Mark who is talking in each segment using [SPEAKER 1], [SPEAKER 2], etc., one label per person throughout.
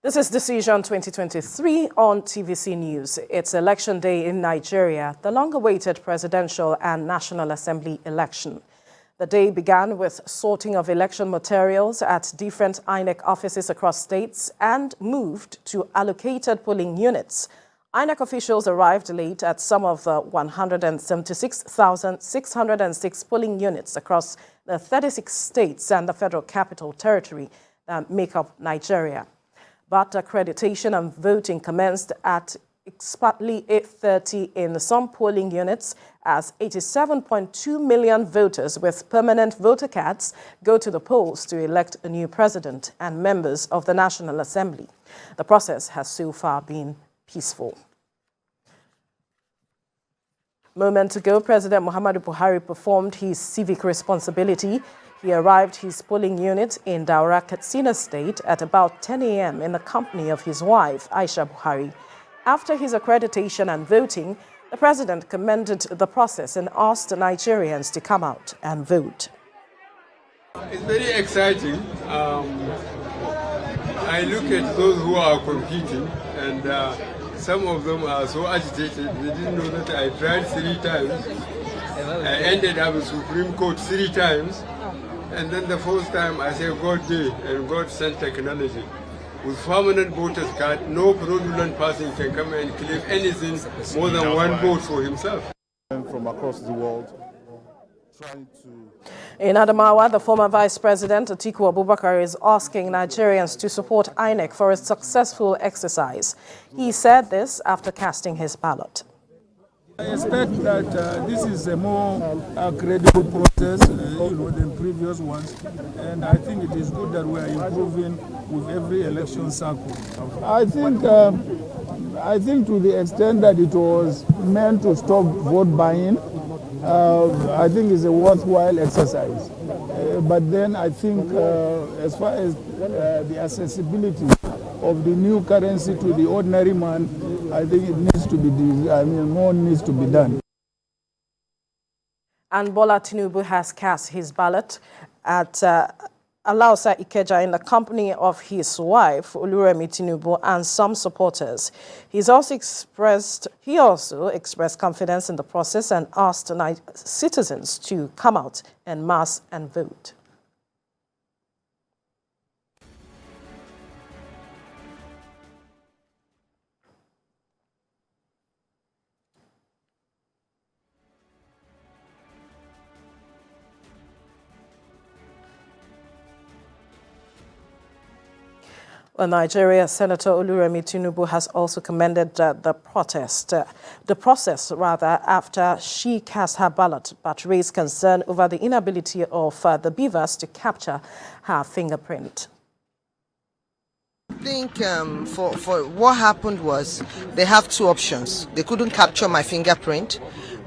[SPEAKER 1] This is Decision 2023 on TVC News. It's election day in Nigeria, the long-awaited presidential and National Assembly election. The day began with sorting of election materials at different INEC offices across states and moved to allocated polling units. INEC officials arrived late at some of the 176,606 polling units across the 36 states and the Federal Capital Territory that make up Nigeria. But accreditation and voting commenced at exactly 8:30 in some polling units as 87.2 million voters with permanent voter cards go to the polls to elect a new president and members of the National Assembly. The process has so far been peaceful. Moments ago, President Muhammadu Buhari performed his civic responsibility. He arrived his polling unit in Daura, Katsina State at about 10 a.m. in the company of his wife, Aisha Buhari. After his accreditation and voting, the president commended the process and asked Nigerians to come out and vote.
[SPEAKER 2] It's very exciting. I look at those who are competing, and some of them are so agitated. They didn't know that I tried 3 times. I ended up in Supreme Court 3 times. And then the first time I said God did, and God sent technology. With permanent voters card, no fraudulent person can come and claim anything more than 1 vote for himself.
[SPEAKER 3] From across the world, trying to...
[SPEAKER 1] In Adamawa, the former Vice President Atiku Abubakar is asking Nigerians to support INEC for a successful exercise. He said this after casting his ballot.
[SPEAKER 4] I expect that this is a more credible process than previous ones, and I think it is good that we are improving with every election cycle. I think to the extent that it was meant to stop vote buying, I think it's a worthwhile exercise. But then I think as far as the accessibility of the new currency to the ordinary man, I think it needs to be, more needs to be done.
[SPEAKER 1] And Bola Tinubu has cast his ballot at Alausa Ikeja in the company of his wife, Oluremi Tinubu, and some supporters. He also expressed confidence in the process and asked citizens to come out en masse and vote. Well, Nigeria Senator Oluremi Tinubu has also commended the process after she cast her ballot, but raised concern over the inability of the beavers to capture her fingerprint.
[SPEAKER 5] I think for what happened was they have 2 options. They couldn't capture my fingerprint,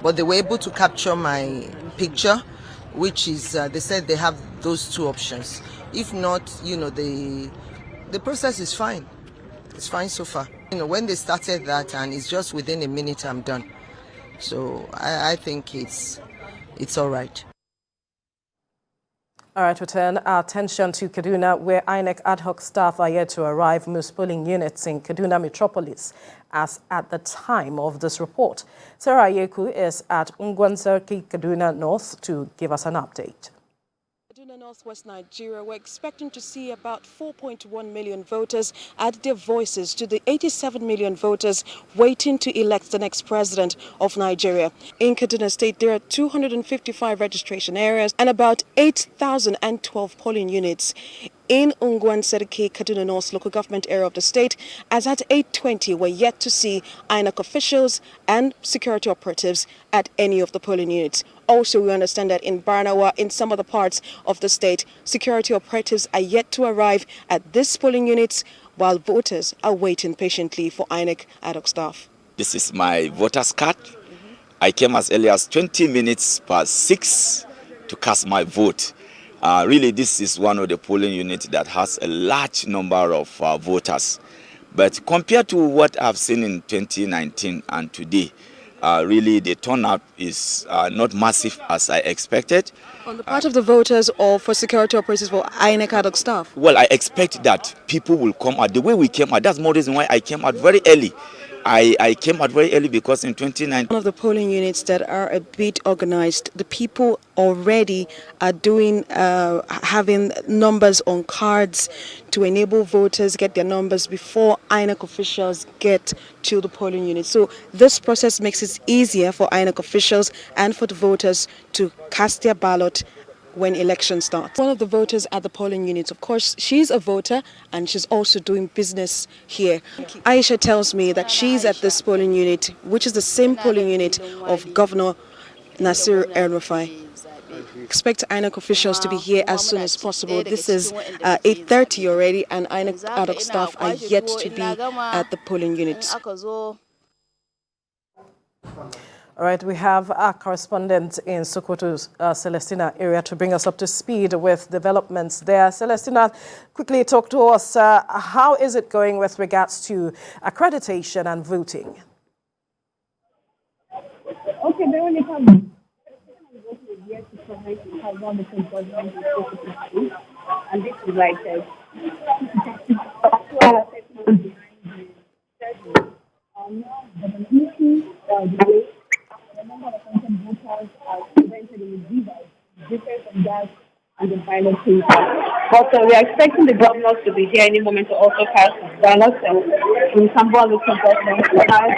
[SPEAKER 5] but they were able to capture my picture, which is, they said they have those 2 options. If not, the process is fine. It's fine so far. When they started that, and it's just within a minute, I'm done. So I think it's all right.
[SPEAKER 1] All right, we turn our attention to Kaduna, where INEC ad hoc staff are yet to arrive most polling units in Kaduna metropolis, as at the time of this report. Sarah Yeku is at Ungwansarki, Kaduna North, to give us an update.
[SPEAKER 6] Northwest Nigeria, we're expecting to see about 4.1 million voters add their voices to the 87 million voters waiting to elect the next president of Nigeria. In Kaduna State, there are 255 registration areas and about 8,012 polling units. In Ungwansarki, Kaduna North local government area of the state, as at 8:20, we're yet to see INEC officials and security operatives at any of the polling units. Also, we understand that in Barnawa, in some other parts of the state, security operatives are yet to arrive at these polling units, while voters are waiting patiently for INEC ad hoc staff.
[SPEAKER 7] This is my voter's card. I came as early as 20 minutes past 6 to cast my vote. Really, this is one of the polling units that has a large number of voters. But compared to what I've seen in 2019 and today, really the turnout is not massive as I expected.
[SPEAKER 6] On the part of the voters or for security operatives for INEC ad hoc staff?
[SPEAKER 7] Well, I expect that people will come out the way we came out. That's more reason why I came out very early. I came out very early because in 2019...
[SPEAKER 6] One of the polling units that are a bit organized, the people already are doing, having numbers on cards to enable voters get their numbers before INEC officials get to the polling unit. So this process makes it easier for INEC officials and for the voters to cast their ballot when election starts. One of the voters at the polling units, of course, she's a voter and she's also doing business here. Aisha tells me that she's at this polling unit, which is the same polling unit of Governor Nasir El-Rufai. Expect INEC officials to be here as soon as possible. This is 8:30 already and INEC ad hoc staff are yet to be at the polling units.
[SPEAKER 1] All right, we have our correspondent in Sokoto's Celestina area to bring us up to speed with developments there. Celestina, quickly talk to us. How is it going with regards to accreditation and voting?
[SPEAKER 8] Okay, Veronica, yet to provide have one of the government and this is like the number of content voters are presented in the device, different from that and the ballot paper. But we are expecting the governors to be here any moment to also cast ballots. In Sambor local government, we have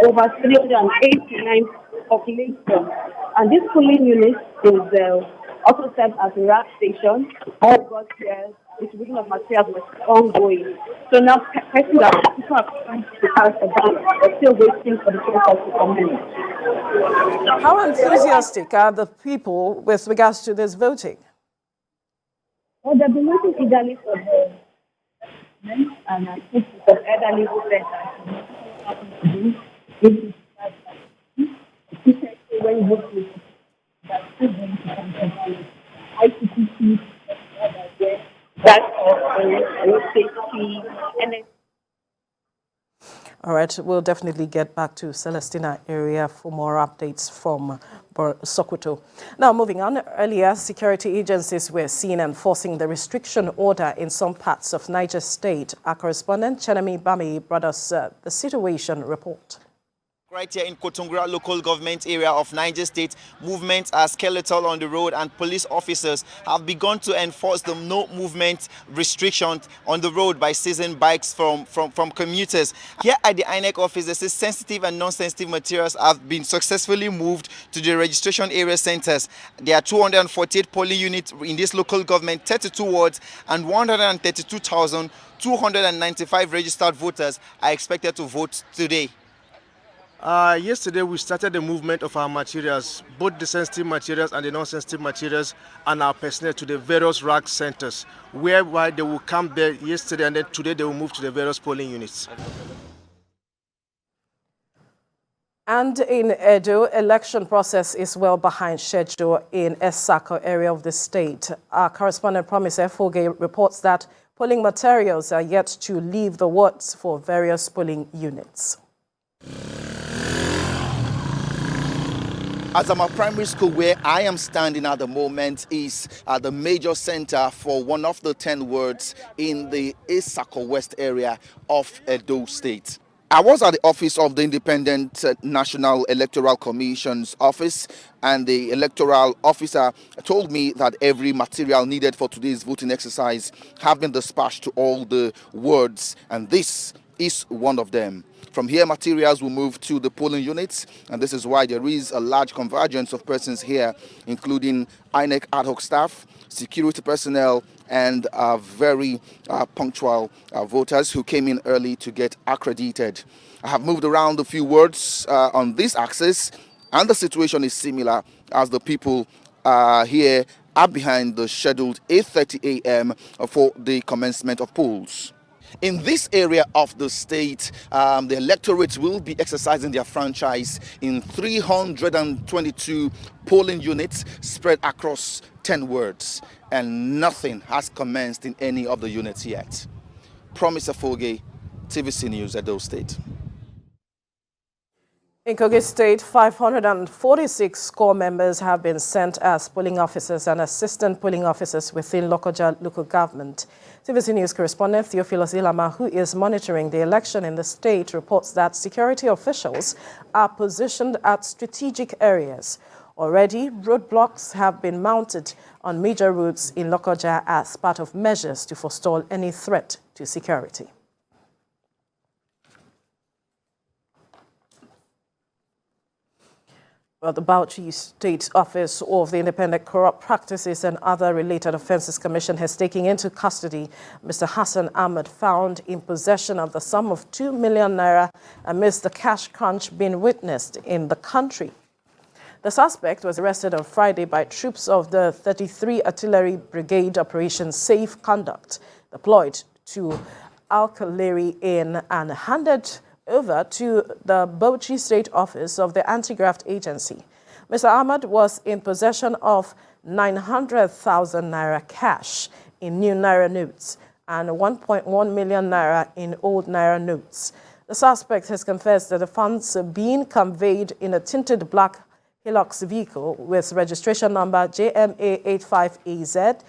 [SPEAKER 8] over 389 population. And this polling unit is also served as a RAP station. All got here, distribution of materials was ongoing. So now, people are trying to cast a ballot, but still waiting for the process to come in.
[SPEAKER 1] How enthusiastic are the people with regards to this voting?
[SPEAKER 8] Well, they've been waiting eagerly for the men, and I think the elderly voters when voting that's still going to come to ICTC, that's of safety, and then.
[SPEAKER 1] All right, we'll definitely get back to Celestina area for more updates from Sokoto. Now, moving on, earlier, security agencies were seen enforcing the restriction order in some parts of Niger State. Our correspondent, Chenemi Bami, brought us the situation report.
[SPEAKER 9] Right here in Kotungura local government area of Niger State, movements are skeletal on the road and police officers have begun to enforce the no movement restriction on the road by seizing bikes from commuters. Here at the INEC office, they say sensitive and non-sensitive materials have been successfully moved to the registration area centers. There are 248 polling units in this local government, 32 wards, and 132,295 registered voters are expected to vote today.
[SPEAKER 10] Yesterday we started the movement of our materials, both the sensitive materials and the non-sensitive materials, and our personnel to the various RAC centers, whereby they will come there yesterday and then today they will move to the various polling units.
[SPEAKER 1] And in Edo, election process is well behind schedule in Esako area of the state. Our correspondent Promise Efoge reports that polling materials are yet to leave the wards for various polling units.
[SPEAKER 11] Azama Primary School, where I am standing at the moment, is the major center for one of the 10 wards in the Esako West area of Edo State. I was at the office of the Independent National Electoral Commission's office, and the electoral officer told me that every material needed for today's voting exercise have been dispatched to all the wards, and this is one of them. From here, materials will move to the polling units, and this is why there is a large convergence of persons here, including INEC ad hoc staff, security personnel, and very punctual voters who came in early to get accredited. I have moved around a few wards on this axis, and the situation is similar as the people here are behind the scheduled 8:30 a.m. for the commencement of polls. In this area of the state, the electorates will be exercising their franchise in 322 polling units spread across 10 wards, and nothing has commenced in any of the units yet. Promise Afoge, TVC News, Edo State.
[SPEAKER 1] In Kogi State, 546 corps members have been sent as polling officers and assistant polling officers within Lokoja local government. TVC News correspondent Theophilus Ilama, who is monitoring the election in the state, reports that security officials are positioned at strategic areas. Already, roadblocks have been mounted on major routes in Lokoja as part of measures to forestall any threat to security. Well, the Bauchi State Office of the Independent Corrupt Practices and Other Related Offences Commission has taken into custody Mr. Hassan Ahmed, found in possession of the sum of 2 million naira amidst the cash crunch being witnessed in the country. The suspect was arrested on Friday by troops of the 33 Artillery Brigade Operation Safe Conduct deployed to Al-Kaleri Inn and handed over to the Bauchi State Office of the Anti-Graft Agency. Mr. Ahmad was in possession of 900,000 naira cash in new naira notes and 1.1 million naira in old naira notes. The suspect has confessed that the funds are being conveyed in a tinted black Hilux vehicle with registration number JMA85AZ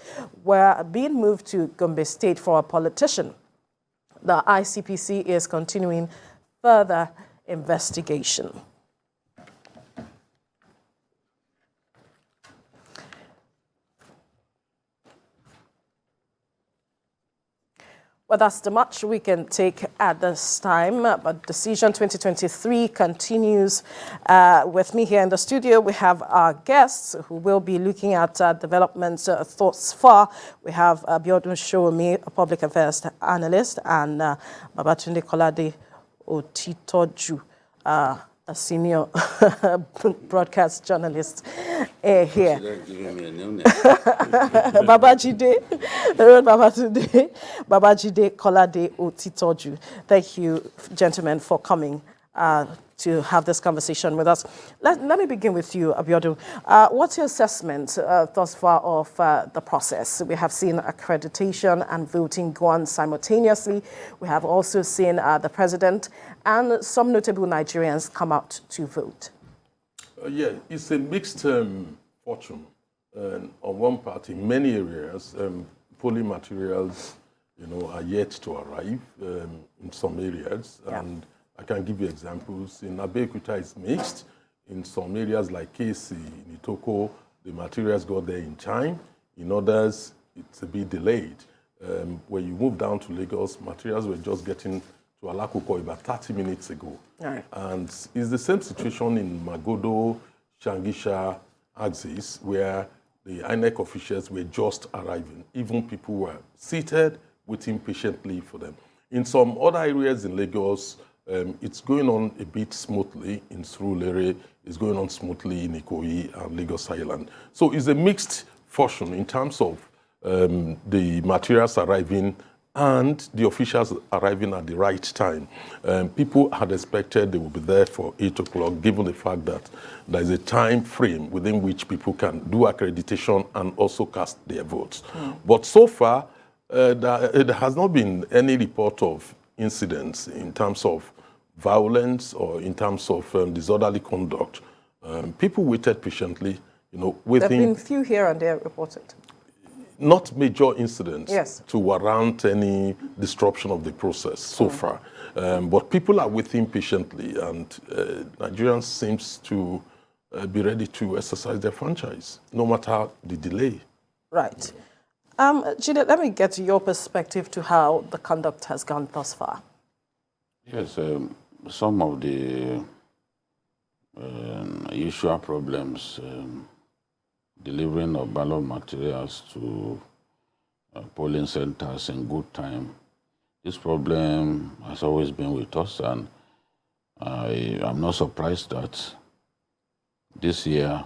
[SPEAKER 1] were being moved to Gombe State for a politician. The ICPC is continuing further investigation. Well, that's the much we can take at this time. But Decision 2023 continues. With me here in the studio, we have our guests who will be looking at developments thus far. We have Biodun Sowunmi, a public affairs analyst, and Babajide Kolade-Otitoju, a senior broadcast journalist here. Babajide Kolade-Otitoju. Thank you, gentlemen, for coming to have this conversation with us. Let me begin with you, Biodun. What's your assessment thus far of the process? We have seen accreditation and voting go on simultaneously. We have also seen the president and some notable Nigerians come out to vote.
[SPEAKER 12] Yeah, it's a mixed fortune. On one part, in many areas, polling materials, are yet to arrive in some areas, and I can give you examples. In Abeokuta, it's mixed. In some areas like KC, in Itoko, the materials got there in time. In others, it's a bit delayed. When you move down to Lagos, materials were just getting to Alakuko about 30 minutes ago. Right. And it's the same situation in Magodo, Shangisha, Axis, where the INEC officials were just arriving. Even people were seated, waiting patiently for them. In some other areas in Lagos, it's going on a bit smoothly. In Surulere, it's going on smoothly in Ikoyi and Lagos Island. So it's a mixed fortune in terms of the materials arriving and the officials arriving at the right time. People had expected they would be there for 8 o'clock, given the fact that there is a time frame within which people can do accreditation and also cast their votes. But so far, there has not been any report of incidents in terms of violence or in terms of disorderly conduct. People waited patiently, waiting.
[SPEAKER 1] There have been few here and there reported.
[SPEAKER 12] Not major incidents to warrant any disruption of the process so far. But people are waiting patiently, and Nigerians seems to be ready to exercise their franchise, no matter the delay.
[SPEAKER 1] Right. Jide, let me get your perspective to how the conduct has gone thus far.
[SPEAKER 13] Yes, some of the usual problems, delivering of ballot materials to polling centers in good time. This problem has always been with us, and I am not surprised that this year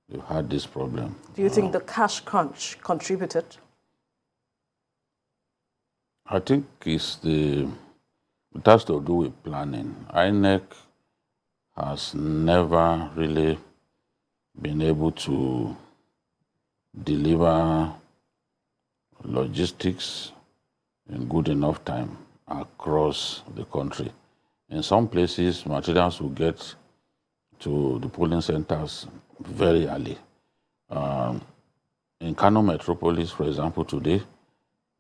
[SPEAKER 13] we've had this problem.
[SPEAKER 1] Do you think the cash crunch contributed?
[SPEAKER 13] I think it has to do with planning. INEC has never really been able to deliver logistics in good enough time across the country. In some places, materials will get to the polling centers very early. In Kano metropolis, for example, today,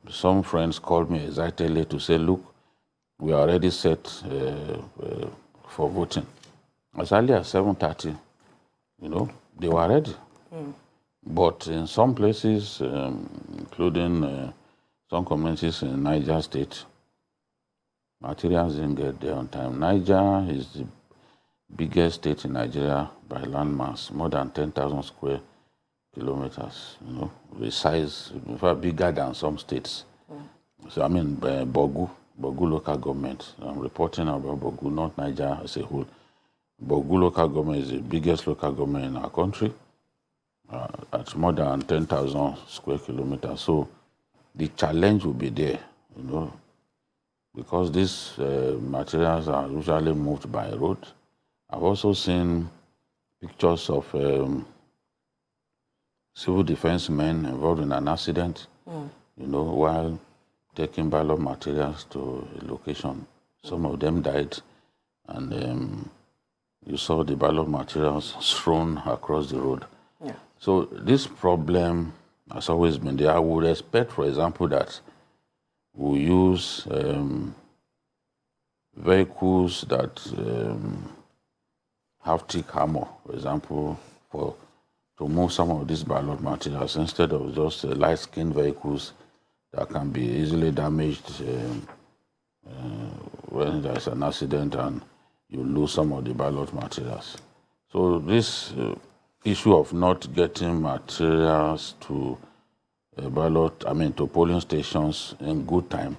[SPEAKER 13] some friends called me excitedly to say, look, we are already set for voting. As early as 7:30, they were ready. But in some places, including some communities in Niger State, materials didn't get there on time. Niger is the biggest state in Nigeria by landmass, more than 10,000 square kilometers, the size, in fact, bigger than some states. So, I mean, Bogu local government. I'm reporting about Bogu, not Niger as a whole. Bogu local government is the biggest local government in our country. At more than 10,000 square kilometers. So the challenge will be there, because these materials are usually moved by road. I've also seen pictures of civil defense men involved in an accident, while taking ballot materials to a location. Some of them died, and you saw the ballot materials thrown across the road.
[SPEAKER 1] Yeah.
[SPEAKER 13] So this problem has always been there. I would expect, for example, that we use vehicles that have thick armor, for example, to move some of these ballot materials instead of just light-skinned vehicles that can be easily damaged when there's an accident and you lose some of the ballot materials. So this issue of not getting materials to to polling stations in good time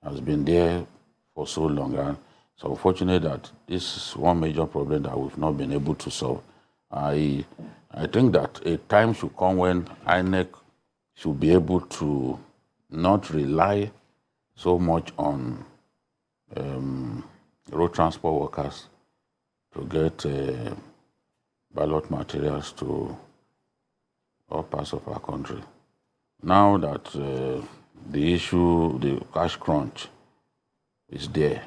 [SPEAKER 13] has been there for so long. And it's unfortunate that this is one major problem that we've not been able to solve. I think that a time should come when INEC should be able to not rely so much on road transport workers to get ballot materials to all parts of our country. Now that the cash crunch is there,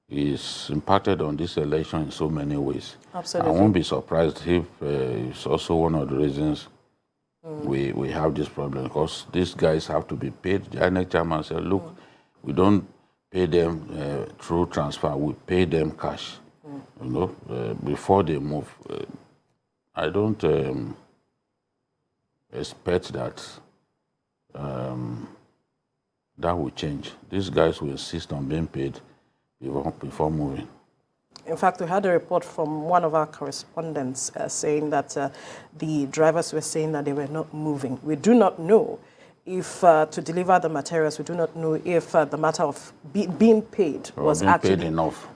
[SPEAKER 13] it's impacted on this election in so many ways.
[SPEAKER 1] Absolutely.
[SPEAKER 13] I won't be surprised if it's also one of the reasons we have this problem, because these guys have to be paid. The INEC chairman said, look, we don't pay them through transfer, we pay them cash, before they move. I don't expect that that will change. These guys will insist on being paid before moving.
[SPEAKER 1] In fact, we had a report from one of our correspondents saying that the drivers were saying that they were not moving. We do not know if to deliver the materials, we do not know if the matter of being paid was actually
[SPEAKER 13] paid enough.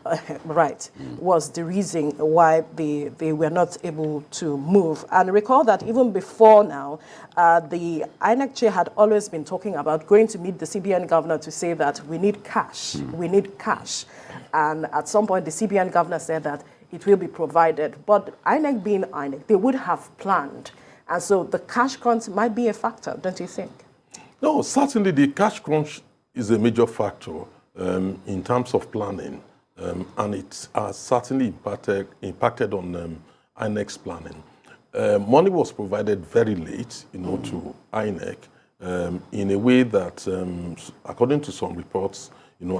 [SPEAKER 1] Was the reason why they were not able to move. And recall that even before now, the INEC chair had always been talking about going to meet the CBN governor to say that we need cash, we need cash. And at some point, the CBN governor said that it will be provided. But INEC being INEC, they would have planned. And so the cash crunch might be a factor, don't you think?
[SPEAKER 12] No, certainly the cash crunch is a major factor in terms of planning, and it has certainly impacted on INEC's planning. Money was provided very late, to INEC in a way that, according to some reports,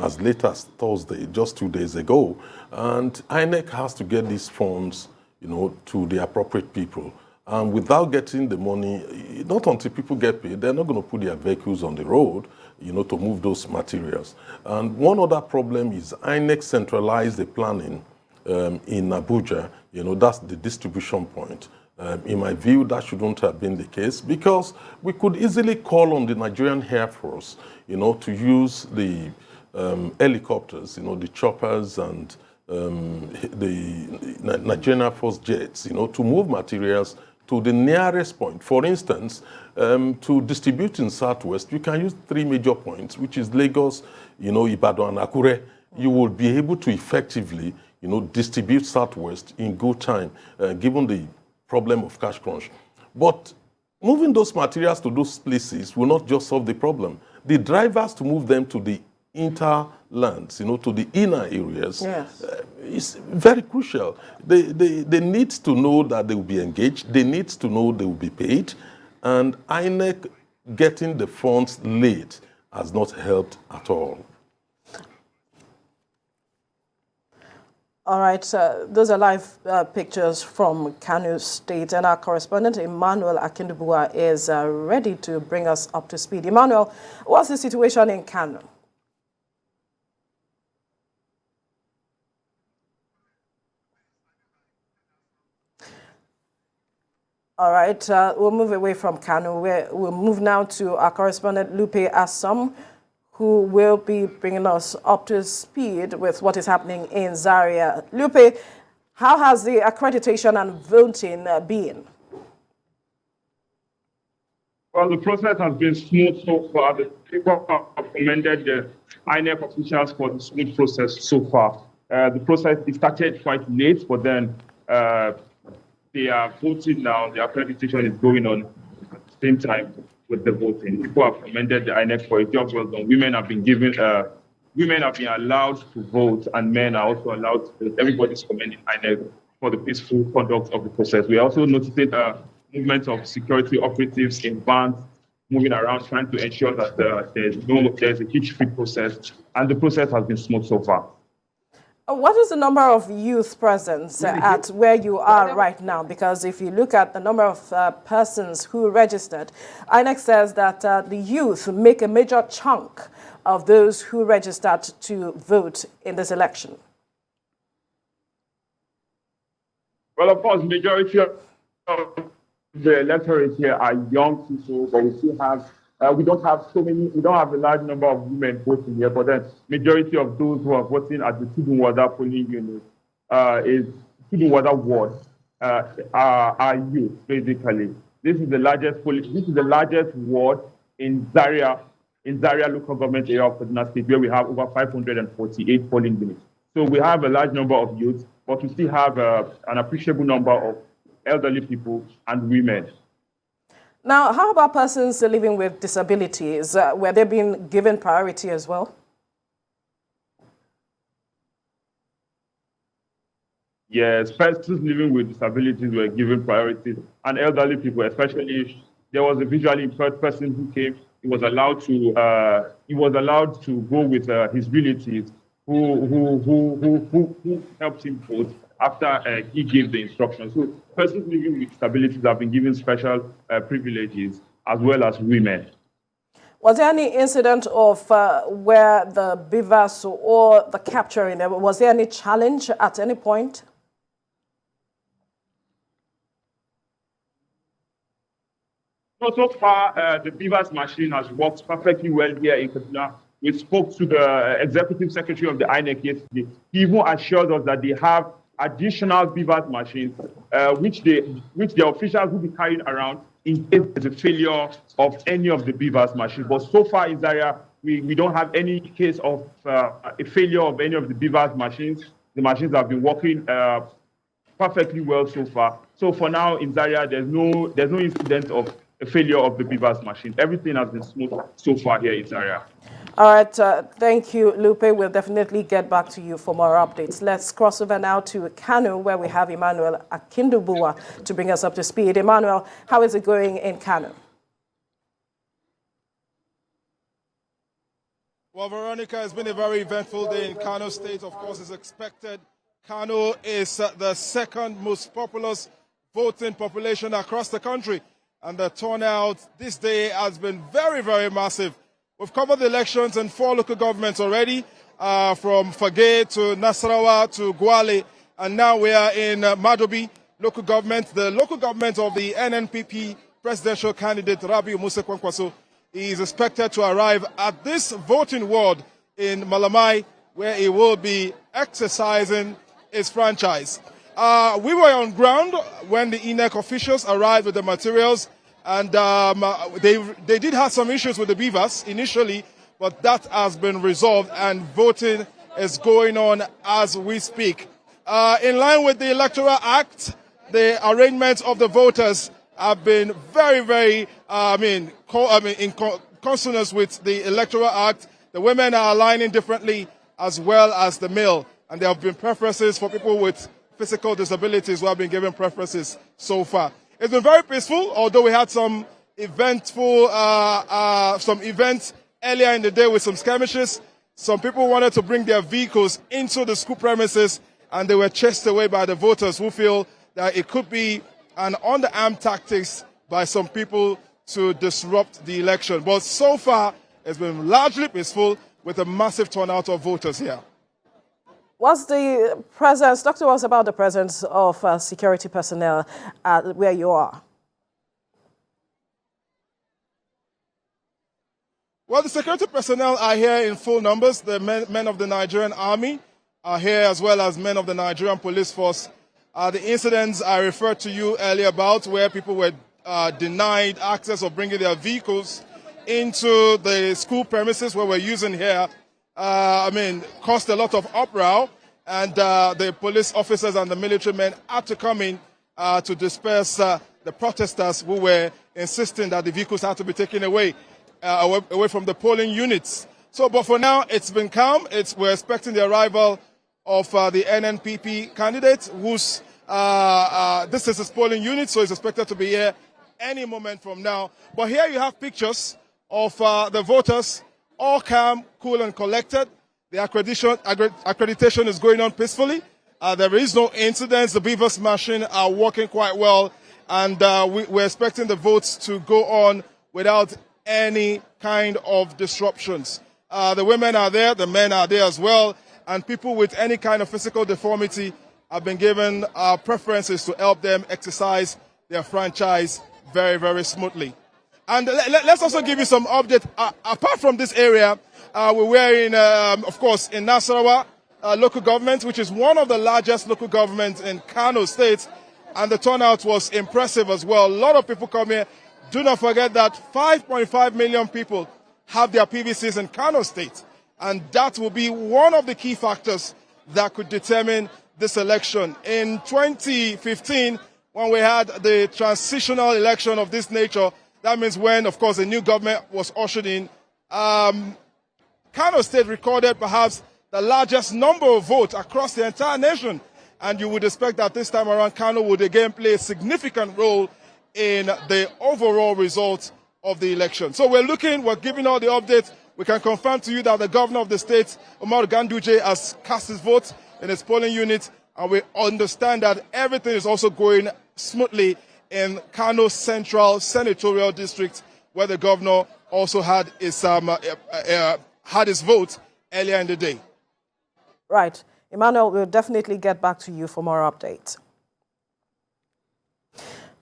[SPEAKER 12] as late as Thursday, just 2 days ago, and INEC has to get these funds, to the appropriate people. And without getting the money, not until people get paid, they're not going to put their vehicles on the road, to move those materials. And one other problem is INEC centralized the planning in Abuja. That's the distribution point. In my view, that shouldn't have been the case, because we could easily call on the Nigerian Air Force, to use the helicopters, the choppers and the Nigerian Air Force jets, to move materials to the nearest point. For instance, to distribute in Southwest, you can use 3 major points, which is Lagos, Ibadan and Akure. You will be able to effectively, distribute Southwest in good time, given the problem of cash crunch. But moving those materials to those places will not just solve the problem. The drivers to move them to the interlands, to the inner areas,
[SPEAKER 1] yes,
[SPEAKER 12] is very crucial. They need to know that they will be engaged. They need to know they will be paid. And INEC getting the funds late has not helped at all.
[SPEAKER 1] All right, those are live pictures from Kano State, and our correspondent Emmanuel Akindubua is ready to bring us up to speed. Emmanuel, what's the situation in Kano? All right, we'll move away from Kano. We'll move now to our correspondent Lupe Assam, who will be bringing us up to speed with what is happening in Zaria. Lupe, how has the accreditation and voting been?
[SPEAKER 14] Well, the process has been smooth so far. The people have commended the INEC officials for the smooth process so far. The process started quite late, but then they are voting now. The accreditation is going on at the same time with the voting. People have commended the INEC for a job well done. Women have been allowed to vote, and men are also allowed to vote. Everybody's commending INEC for the peaceful conduct of the process. We are also noticing movement of security operatives in vans moving around, trying to ensure that there's a hitch-free process, and the process has been smooth so far.
[SPEAKER 1] What is the number of youth present at where you are right now? Because if you look at the number of persons who registered, INEC says that the youth make a major chunk of those who registered to vote in this election.
[SPEAKER 14] Well, of course, majority of the electorate here are young people, but we still have we don't have a large number of women voting here, but then majority of those who are voting at the Tudunwada polling unit is Tudunwada ward are youth, basically. This is the largest ward in Zaria local government area of Kaduna State, where we have over 548 polling units. So we have a large number of youth, but we still have an appreciable number of elderly people and women.
[SPEAKER 1] Now, how about persons living with disabilities? Were they being given priority as well?
[SPEAKER 14] Yes, persons living with disabilities were given priority, and elderly people, especially. There was a visually impaired person who came. He was allowed to go with his relatives who helped him vote after he gave the instructions. So persons living with disabilities have been given special privileges, as well as women.
[SPEAKER 1] Was there any incident of where the beavers or the capturing, was there any challenge at any point?
[SPEAKER 14] So far, the beavers machine has worked perfectly well here in Kaduna. We spoke to the executive secretary of the INEC yesterday. He even assured us that they have additional beavers machines, which the officials will be carrying around in case there's a failure of any of the beavers machines. But so far in Zaria, we don't have any case of a failure of any of the beavers machines. The machines have been working perfectly well so far. So for now in Zaria, there's no incident of a failure of the beavers machine. Everything has been smooth so far here in Zaria.
[SPEAKER 1] All right, thank you, Lupe. We'll definitely get back to you for more updates. Let's cross over now to Kano, where we have Emmanuel Akindubua to bring us up to speed. Emmanuel, how is it going in Kano?
[SPEAKER 15] Well, Veronica, it's been a very eventful day in Kano State. Of course, as expected, Kano is the second most populous voting population across the country. And the turnout this day has been very, very massive. We've covered the elections in 4 local governments already, from Fagé to Nasarawa to Gwale, and now we are in Madobi local government. The local government of the NNPP presidential candidate Rabiu Musa Kwankwaso is expected to arrive at this voting ward in Malamai, where he will be exercising his franchise. We were on ground when the INEC officials arrived with the materials, and they did have some issues with the beavers initially, but that has been resolved, and voting is going on as we speak. In line with the Electoral Act, the arrangements of the voters have been very, very, in consonance with the Electoral Act. The women are aligning differently as well as the male. And there have been preferences for people with physical disabilities who have been given preferences so far. It's been very peaceful, although we had some eventful, some events earlier in the day with some skirmishes. Some people wanted to bring their vehicles into the school premises and they were chased away by the voters who feel that it could be an underarm tactics by some people to disrupt the election. But so far, it's been largely peaceful with a massive turnout of voters here.
[SPEAKER 1] What's the presence, talk to us about the presence of security personnel where you are.
[SPEAKER 15] Well, the security personnel are here in full numbers. The men of the Nigerian army are here as well as men of the Nigerian police force. The incidents I referred to you earlier about where people were denied access or bringing their vehicles into the school premises where we're using here, caused a lot of uproar, and the police officers and the military men had to come in to disperse the protesters who were insisting that the vehicles had to be taken away from the polling units. So, but for now, it's been calm. We're expecting the arrival of the NNPP candidate, who's this is his polling unit, so he's expected to be here any moment from now. But here you have pictures of the voters, all calm, cool, and collected. The accreditation is going on peacefully. There is no incidents. The beavers machine are working quite well, and we're expecting the votes to go on without any kind of disruptions. The women are there, the men are there as well, and people with any kind of physical deformity have been given preferences to help them exercise their franchise very, very smoothly. And let's also give you some update. Apart from this area, we were in, of course, in Nasarawa local government, which is one of the largest local governments in Kano State, and the turnout was impressive as well. A lot of people come here. Do not forget that 5.5 million people have their PVCs in Kano State, and that will be one of the key factors that could determine this election. In 2015, when we had the transitional election of this nature, that means when, of course, a new government was ushered in, Kano State recorded perhaps the largest number of votes across the entire nation. And you would expect that this time around, Kano would again play a significant role in the overall results of the election. So we're giving all the updates. We can confirm to you that the governor of the state, Umar Ganduje, has cast his vote in his polling unit, and we understand that everything is also going smoothly in Kano Central Senatorial District, where the governor also had his vote earlier in the day.
[SPEAKER 1] Right. Emmanuel, we'll definitely get back to you for more updates.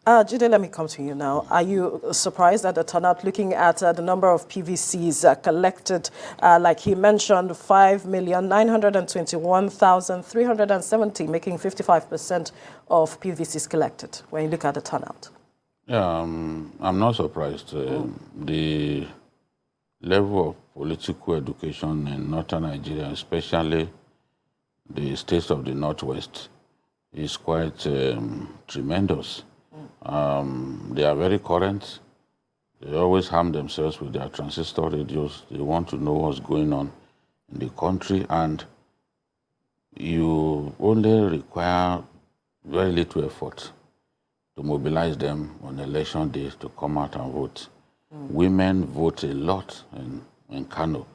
[SPEAKER 1] Jide, let me come to you now. Are you surprised at the turnout, looking at the number of PVCs collected? Like he mentioned, 5,921,370, making 55% of PVCs collected when you look at the turnout.
[SPEAKER 13] Yeah, I'm not surprised. The level of political education in northern Nigeria, especially the states of the northwest, is quite tremendous. They are very current. They always harm themselves with their transistor radios. They want to know what's going on in the country, and you only require very little effort to mobilize them on election day to come out and vote. Women vote a lot in Kano.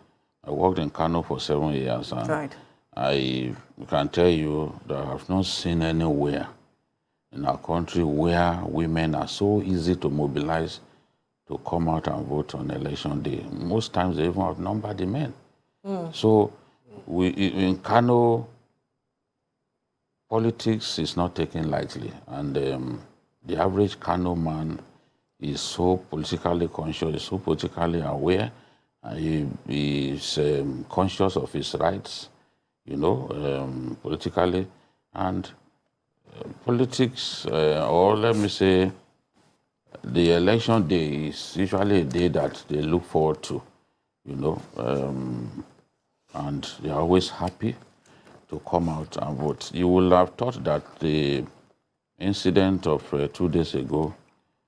[SPEAKER 13] I worked in Kano for 7 years, and
[SPEAKER 1] right.
[SPEAKER 13] I can tell you that I have not seen anywhere in our country where women are so easy to mobilize to come out and vote on election day. Most times they even outnumber the men. So in Kano, politics is not taken lightly, and the average Kano man is so politically conscious, is so politically aware, he is conscious of his rights, politically, and politics, or let me say, the election day is usually a day that they look forward to, and they are always happy to come out and vote. You will have thought that the incident of 2 days ago,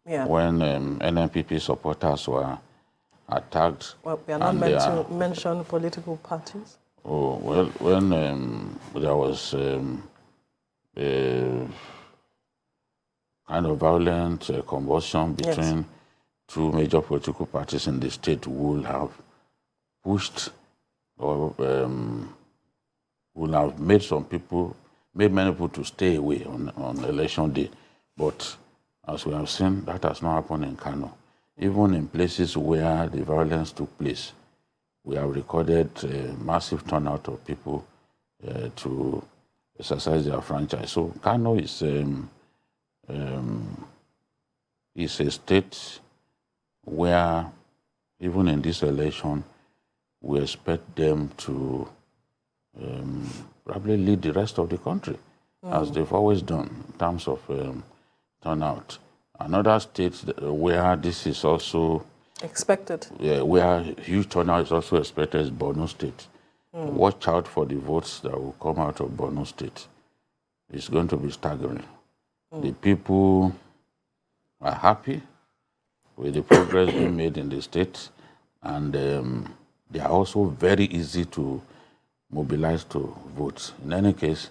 [SPEAKER 13] when NNPP supporters were attacked.
[SPEAKER 1] Well, we are not meant to mention political parties.
[SPEAKER 13] Oh, well, when there was a kind of violent combustion between two major political parties in the state, will have pushed or will have made many people to stay away on election day. But as we have seen, that has not happened in Kano. Even in places where the violence took place, we have recorded a massive turnout of people to exercise their franchise. So Kano is a state where, even in this election, we expect them to probably lead the rest of the country, as they've always done in terms of turnout. Another state where this is also
[SPEAKER 1] expected,
[SPEAKER 13] where huge turnout is also expected, is Borno State. Watch out for the votes that will come out of Borno State. It's going to be staggering. The people are happy with the progress being made in the state, and they are also very easy to mobilize to vote. In any case,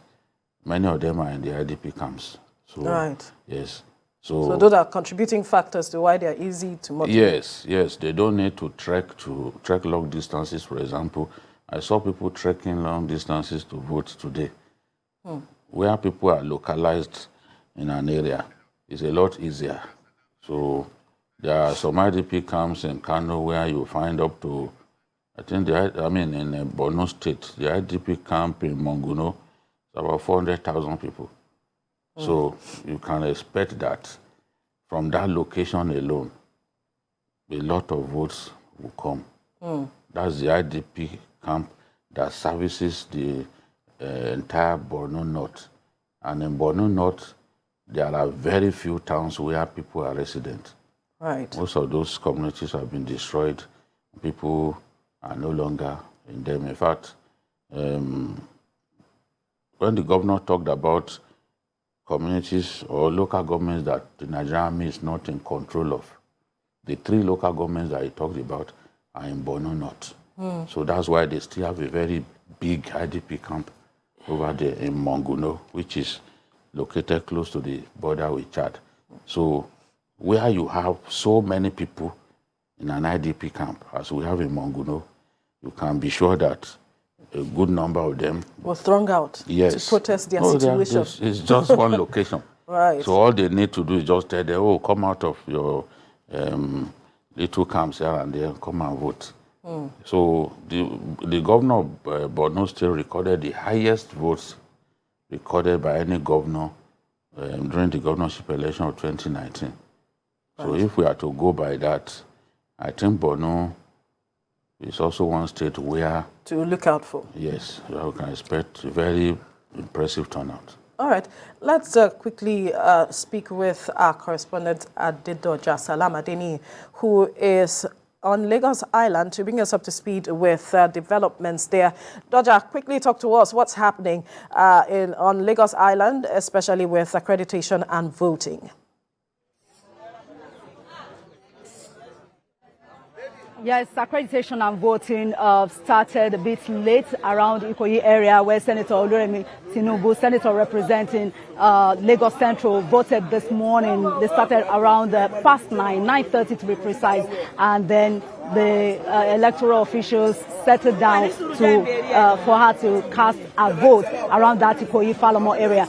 [SPEAKER 13] many of them are in the IDP camps. So,
[SPEAKER 1] right.
[SPEAKER 13] Yes.
[SPEAKER 1] So those are contributing factors to why they are easy to motivate.
[SPEAKER 13] Yes. They don't need to trek long distances, for example. I saw people trekking long distances to vote today. Where people are localized in an area, it's a lot easier. So there are some IDP camps in Kano where you find up to, in Borno State, the IDP camp in Monguno is about 400,000 people. So you can expect that from that location alone, a lot of votes will come. That's the IDP camp that services the entire Borno North. And in Borno North, there are very few towns where people are resident.
[SPEAKER 1] Right.
[SPEAKER 13] Most of those communities have been destroyed. People are no longer in them. In fact, when the governor talked about communities or local governments that the Nigerian army is not in control of, the 3 local governments that he talked about are in Borno North. So that's why they still have a very big IDP camp over there in Monguno, which is located close to the border with Chad. So where you have so many people in an IDP camp, as we have in Monguno, you can be sure that a good number of them
[SPEAKER 1] were thrown out to protest their situation.
[SPEAKER 13] It's just one location.
[SPEAKER 1] Right.
[SPEAKER 13] So all they need to do is just tell them, come out of your little camps here and there, come and vote. So the governor of Borno State recorded the highest votes recorded by any governor during the governorship election of 2019. So if we are to go by that, I think Borno is also one state where
[SPEAKER 1] to look out for.
[SPEAKER 13] Yes, we can expect a very impressive turnout.
[SPEAKER 1] All right, let's quickly speak with our correspondent at Doja, Salam Adeni, who is on Lagos Island to bring us up to speed with developments there. Doja, quickly talk to us what's happening on Lagos Island, especially with accreditation and voting.
[SPEAKER 16] Yes, accreditation and voting started a bit late around Ikoyi area, where Senator Oluremi Tinubu, senator representing Lagos Central, voted this morning. They started around past 9:30 to be precise, and then the electoral officials settled down for her to cast a vote around that Ikoyi Falomo area.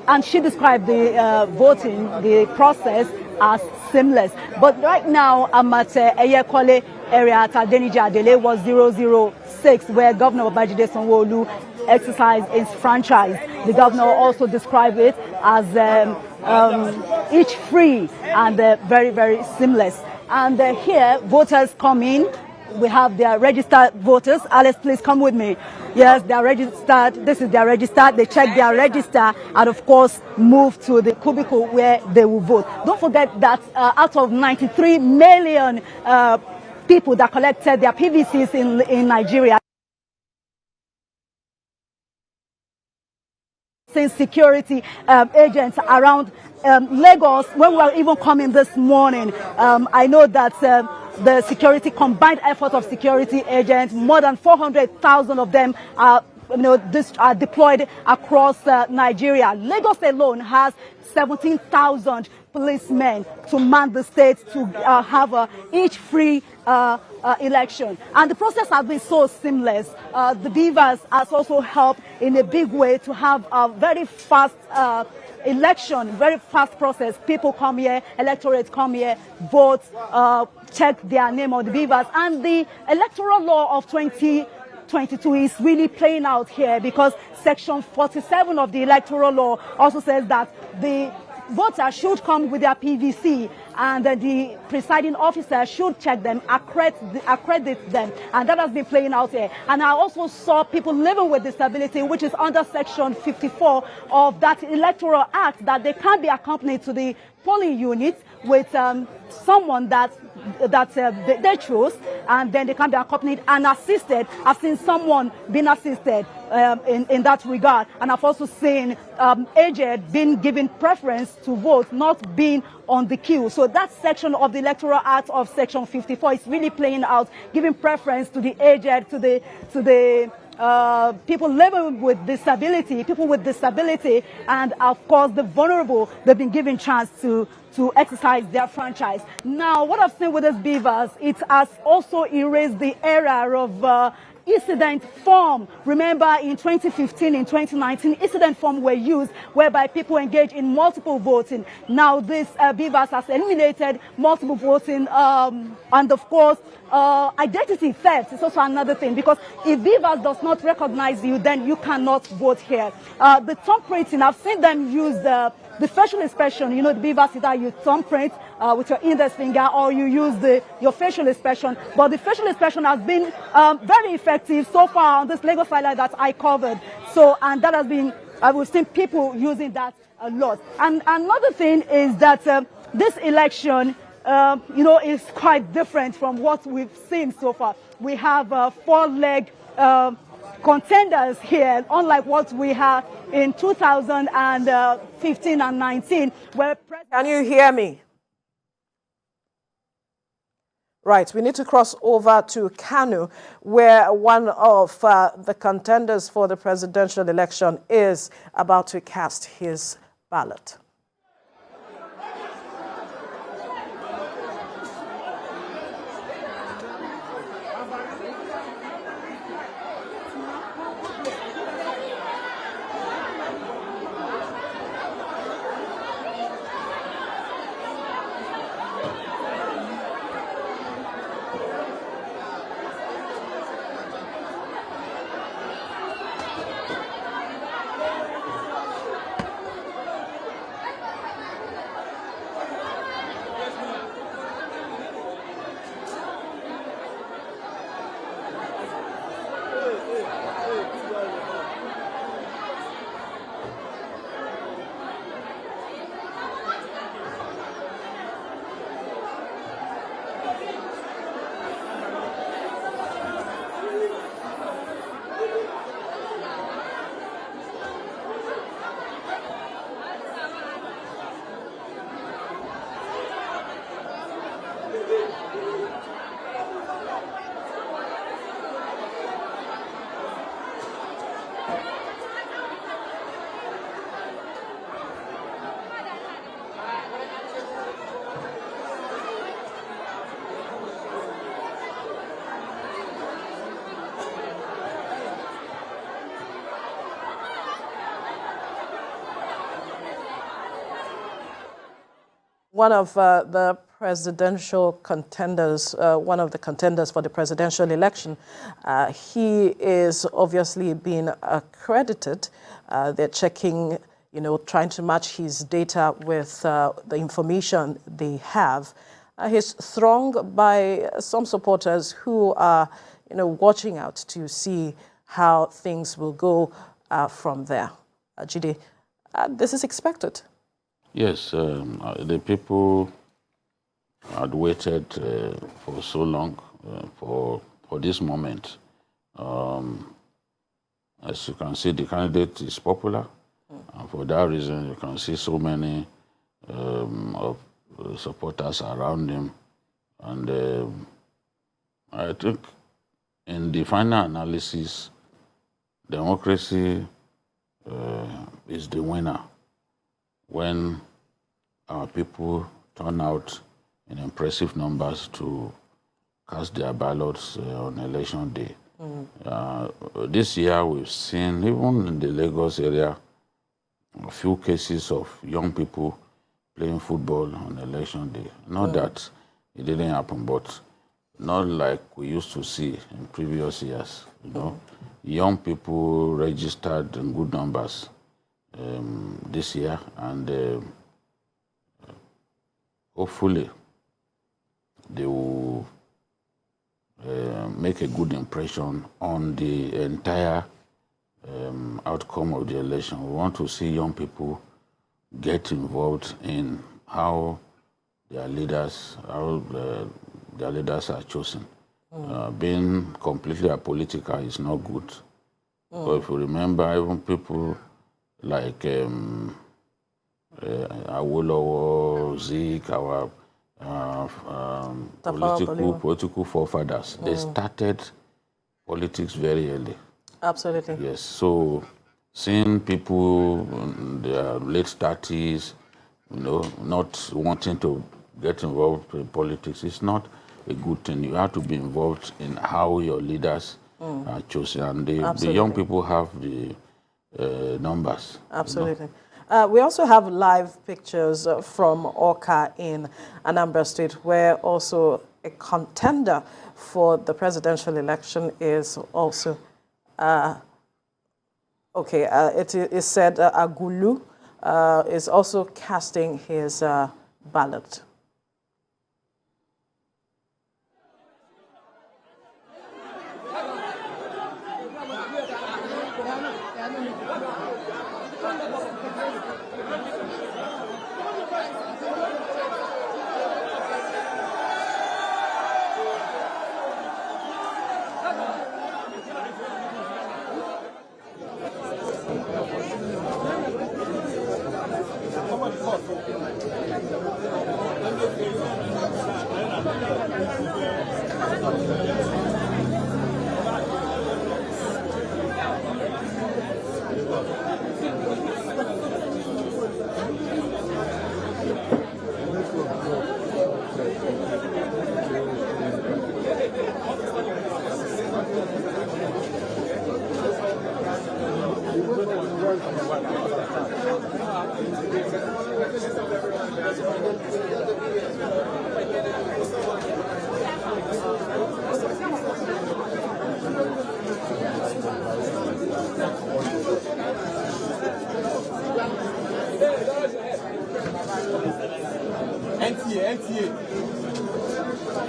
[SPEAKER 16] And she described the voting, the process, as seamless. But right now, I'm at Eyekole area at Adeniji Adele was 006, where Governor Babajide Kolade-Otitoju exercised his franchise. The governor also described it as each free and very, very seamless. And here, voters come in. We have their registered voters. Alice, please come with me. Yes, they are registered. This is their register. They check their register and, of course, move to the cubicle where they will vote. Don't forget that out of 93 million people that collected their PVCs in Nigeria, security agents around Lagos, when we were even coming this morning, I know that the security, combined effort of security agents. More than 400,000 of them are deployed across Nigeria. Lagos alone has 17,000 policemen to man the state to have each free election. And the process has been so seamless. The Beavers has also helped in a big way to have a very fast election, very fast process. People come here, electorates come here, vote, check their name on the Beavers. And the electoral law of 2022 is really playing out here, because Section 47 of the electoral law also says that the voters should come with their PVC, and the presiding officer should check them, accredit them, and that has been playing out here. And I also saw people living with disability, which is under Section 54 of that electoral act, that they can be accompanied to the polling unit with someone that they chose, and then they can be accompanied and assisted. I've seen someone being assisted in that regard, and I've also seen aged being given preference to vote, not being on the queue. So that section of the Electoral Act of Section 54 is really playing out, giving preference to the aged, to the people living with disability, and of course the vulnerable. They've been given chance to exercise their franchise. Now, what I've seen with these Beavers, it has also erased the era of incident form. Remember, in 2015, in 2019, incident form were used whereby people engage in multiple voting. Now, this Beavers has eliminated multiple voting, and of course, identity theft is also another thing, because if Beavers does not recognize you, then you cannot vote here. The thumbprinting, I've seen them use the facial inspection. You know, the Beavers either use thumbprint with your index finger, or you use your facial inspection. But the facial inspection has been very effective so far on this Lagos highlight that I covered. So, and that has been, we've seen people using that a lot. And another thing is that this election, is quite different from what we've seen so far. We have four-leg contenders here, unlike what we had in 2015 and 19.
[SPEAKER 1] Can you hear me? Right, we need to cross over to Kano, where one of the contenders for the presidential election is about to cast his ballot. One of the presidential contenders, one of the contenders for the presidential election, he is obviously being accredited. They're checking, trying to match his data with the information they have. He's thronged by some supporters who are, watching out to see how things will go from there. Jide, this is expected.
[SPEAKER 13] Yes, the people had waited for so long for this moment. As you can see, the candidate is popular, and for that reason, you can see so many supporters around him, And I think in the final analysis, democracy is the winner when our people turn out in impressive numbers to cast their ballots on election day. This year we've seen, even in the Lagos area, a few cases of young people playing football on election day. Not that it didn't happen, but not like we used to see in previous years. You know, young people registered in good numbers this year, and hopefully they will make a good impression on the entire outcome of the election. We want to see young people get involved in how their leaders are chosen. Being completely apolitical is not good. But if you remember, even people like Awolowo, Zik, our political forefathers, they started politics very early.
[SPEAKER 1] Absolutely.
[SPEAKER 13] Yes, so seeing people in their late 30s, you know, not wanting to get involved in politics is not a good thing. You have to be involved in how your leaders are chosen, and the young people have the numbers.
[SPEAKER 1] Absolutely. You know? We also have live pictures from Awka in Anambra State, where also a contender for the presidential election is also, it is said Agulu is also casting his ballot.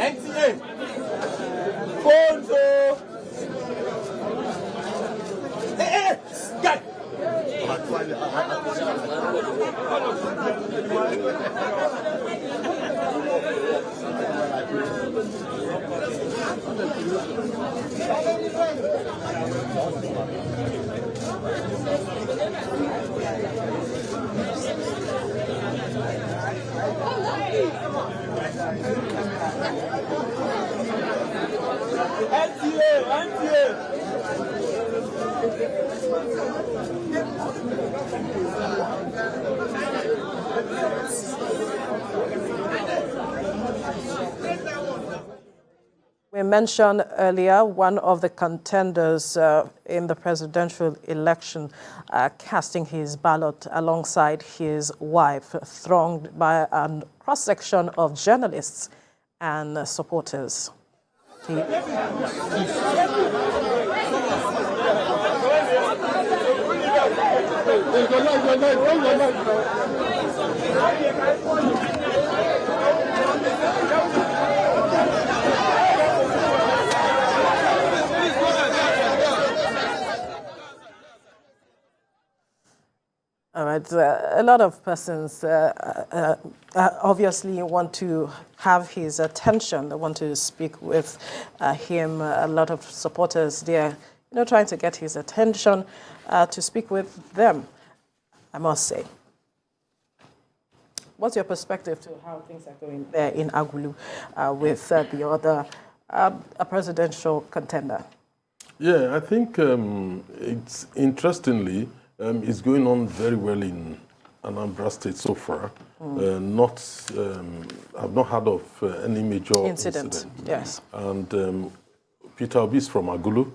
[SPEAKER 17] NTA. Fonzo. Hey, guy.
[SPEAKER 1] We mentioned earlier one of the contenders in the presidential election casting his ballot alongside his wife, thronged by a cross-section of journalists and supporters. All right, a lot of persons obviously want to have his attention. They want to speak with him. A lot of supporters there, trying to get his attention to speak with them, I must say. What's your perspective to how things are going there in Agulu with the other a presidential contender?
[SPEAKER 12] Yeah, I think it's interestingly, it's going on very well in Anambra State so far. I've not heard of any major incident.
[SPEAKER 1] Yes.
[SPEAKER 12] And Peter Obi is from Agulu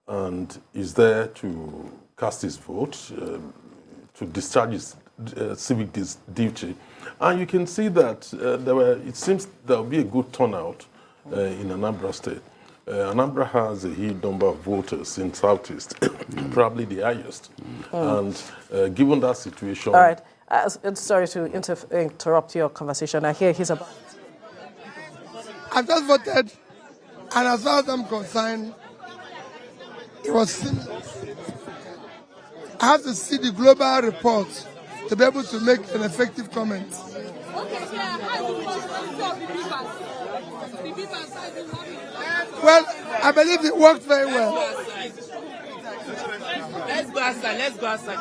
[SPEAKER 12] and is there to cast his vote, to discharge his civic duty. And you can see that it seems there will be a good turnout in Anambra State. Anambra has a huge number of voters in Southeast, probably the highest. And given that situation...
[SPEAKER 1] All right. Sorry to interrupt your conversation. I hear he's about...
[SPEAKER 18] I've just voted, and as far as I'm concerned, it was seamless. I have to see the global report to be able to make an effective comment. Well, I believe it worked very well.
[SPEAKER 17] Let's go outside. Let's go outside.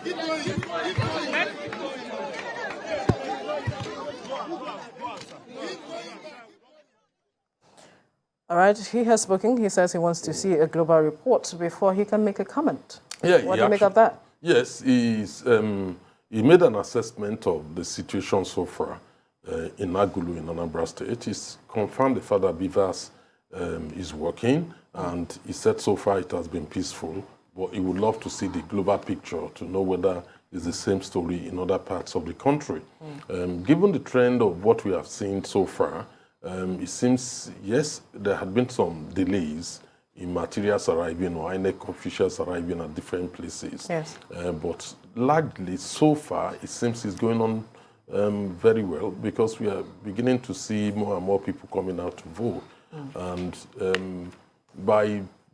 [SPEAKER 17] Keep going.
[SPEAKER 1] All right, he has spoken. He says he wants to see a global report before he can make a comment.
[SPEAKER 12] Yeah,
[SPEAKER 1] what do you make of that?
[SPEAKER 12] Yes, he made an assessment of the situation so far in Agulu in Anambra State. He's confirmed the fact that Bivas is working, and he said so far it has been peaceful, but he would love to see the global picture to know whether it's the same story in other parts of the country. Given the trend of what we have seen so far, it seems, yes, there had been some delays in materials arriving or INEC officials arriving at different places.
[SPEAKER 1] Yes.
[SPEAKER 12] But largely, so far, it seems it's going on very well because we are beginning to see more and more people coming out to vote. And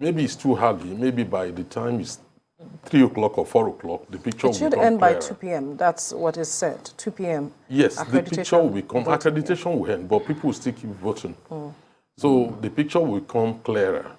[SPEAKER 12] maybe it's too early, maybe by the time it's 3 o'clock or 4 o'clock, the picture will become clearer.
[SPEAKER 1] It should end by 2 p.m. That's what is said, 2 p.m.
[SPEAKER 12] Yes, the picture will become, accreditation will end, but people will still keep voting. So the picture will become clearer.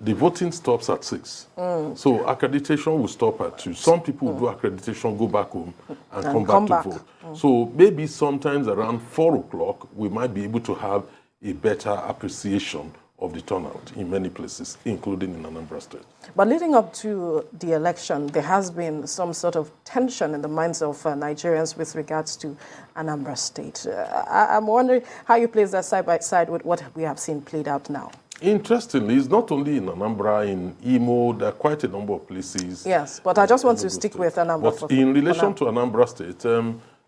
[SPEAKER 12] The voting stops at 6. So accreditation will stop at 2. Some people will do accreditation, go back home, and come back to vote. So maybe sometimes around 4 o'clock, we might be able to have a better appreciation of the turnout in many places, including in Anambra State.
[SPEAKER 1] But leading up to the election, there has been some sort of tension in the minds of Nigerians with regards to Anambra State. I'm wondering how you place that side by side with what we have seen played out now.
[SPEAKER 12] Interestingly, it's not only in Anambra, in Imo, there are quite a number of places.
[SPEAKER 1] Yes, but I just want to stick with Anambra.
[SPEAKER 12] But in relation to Anambra State,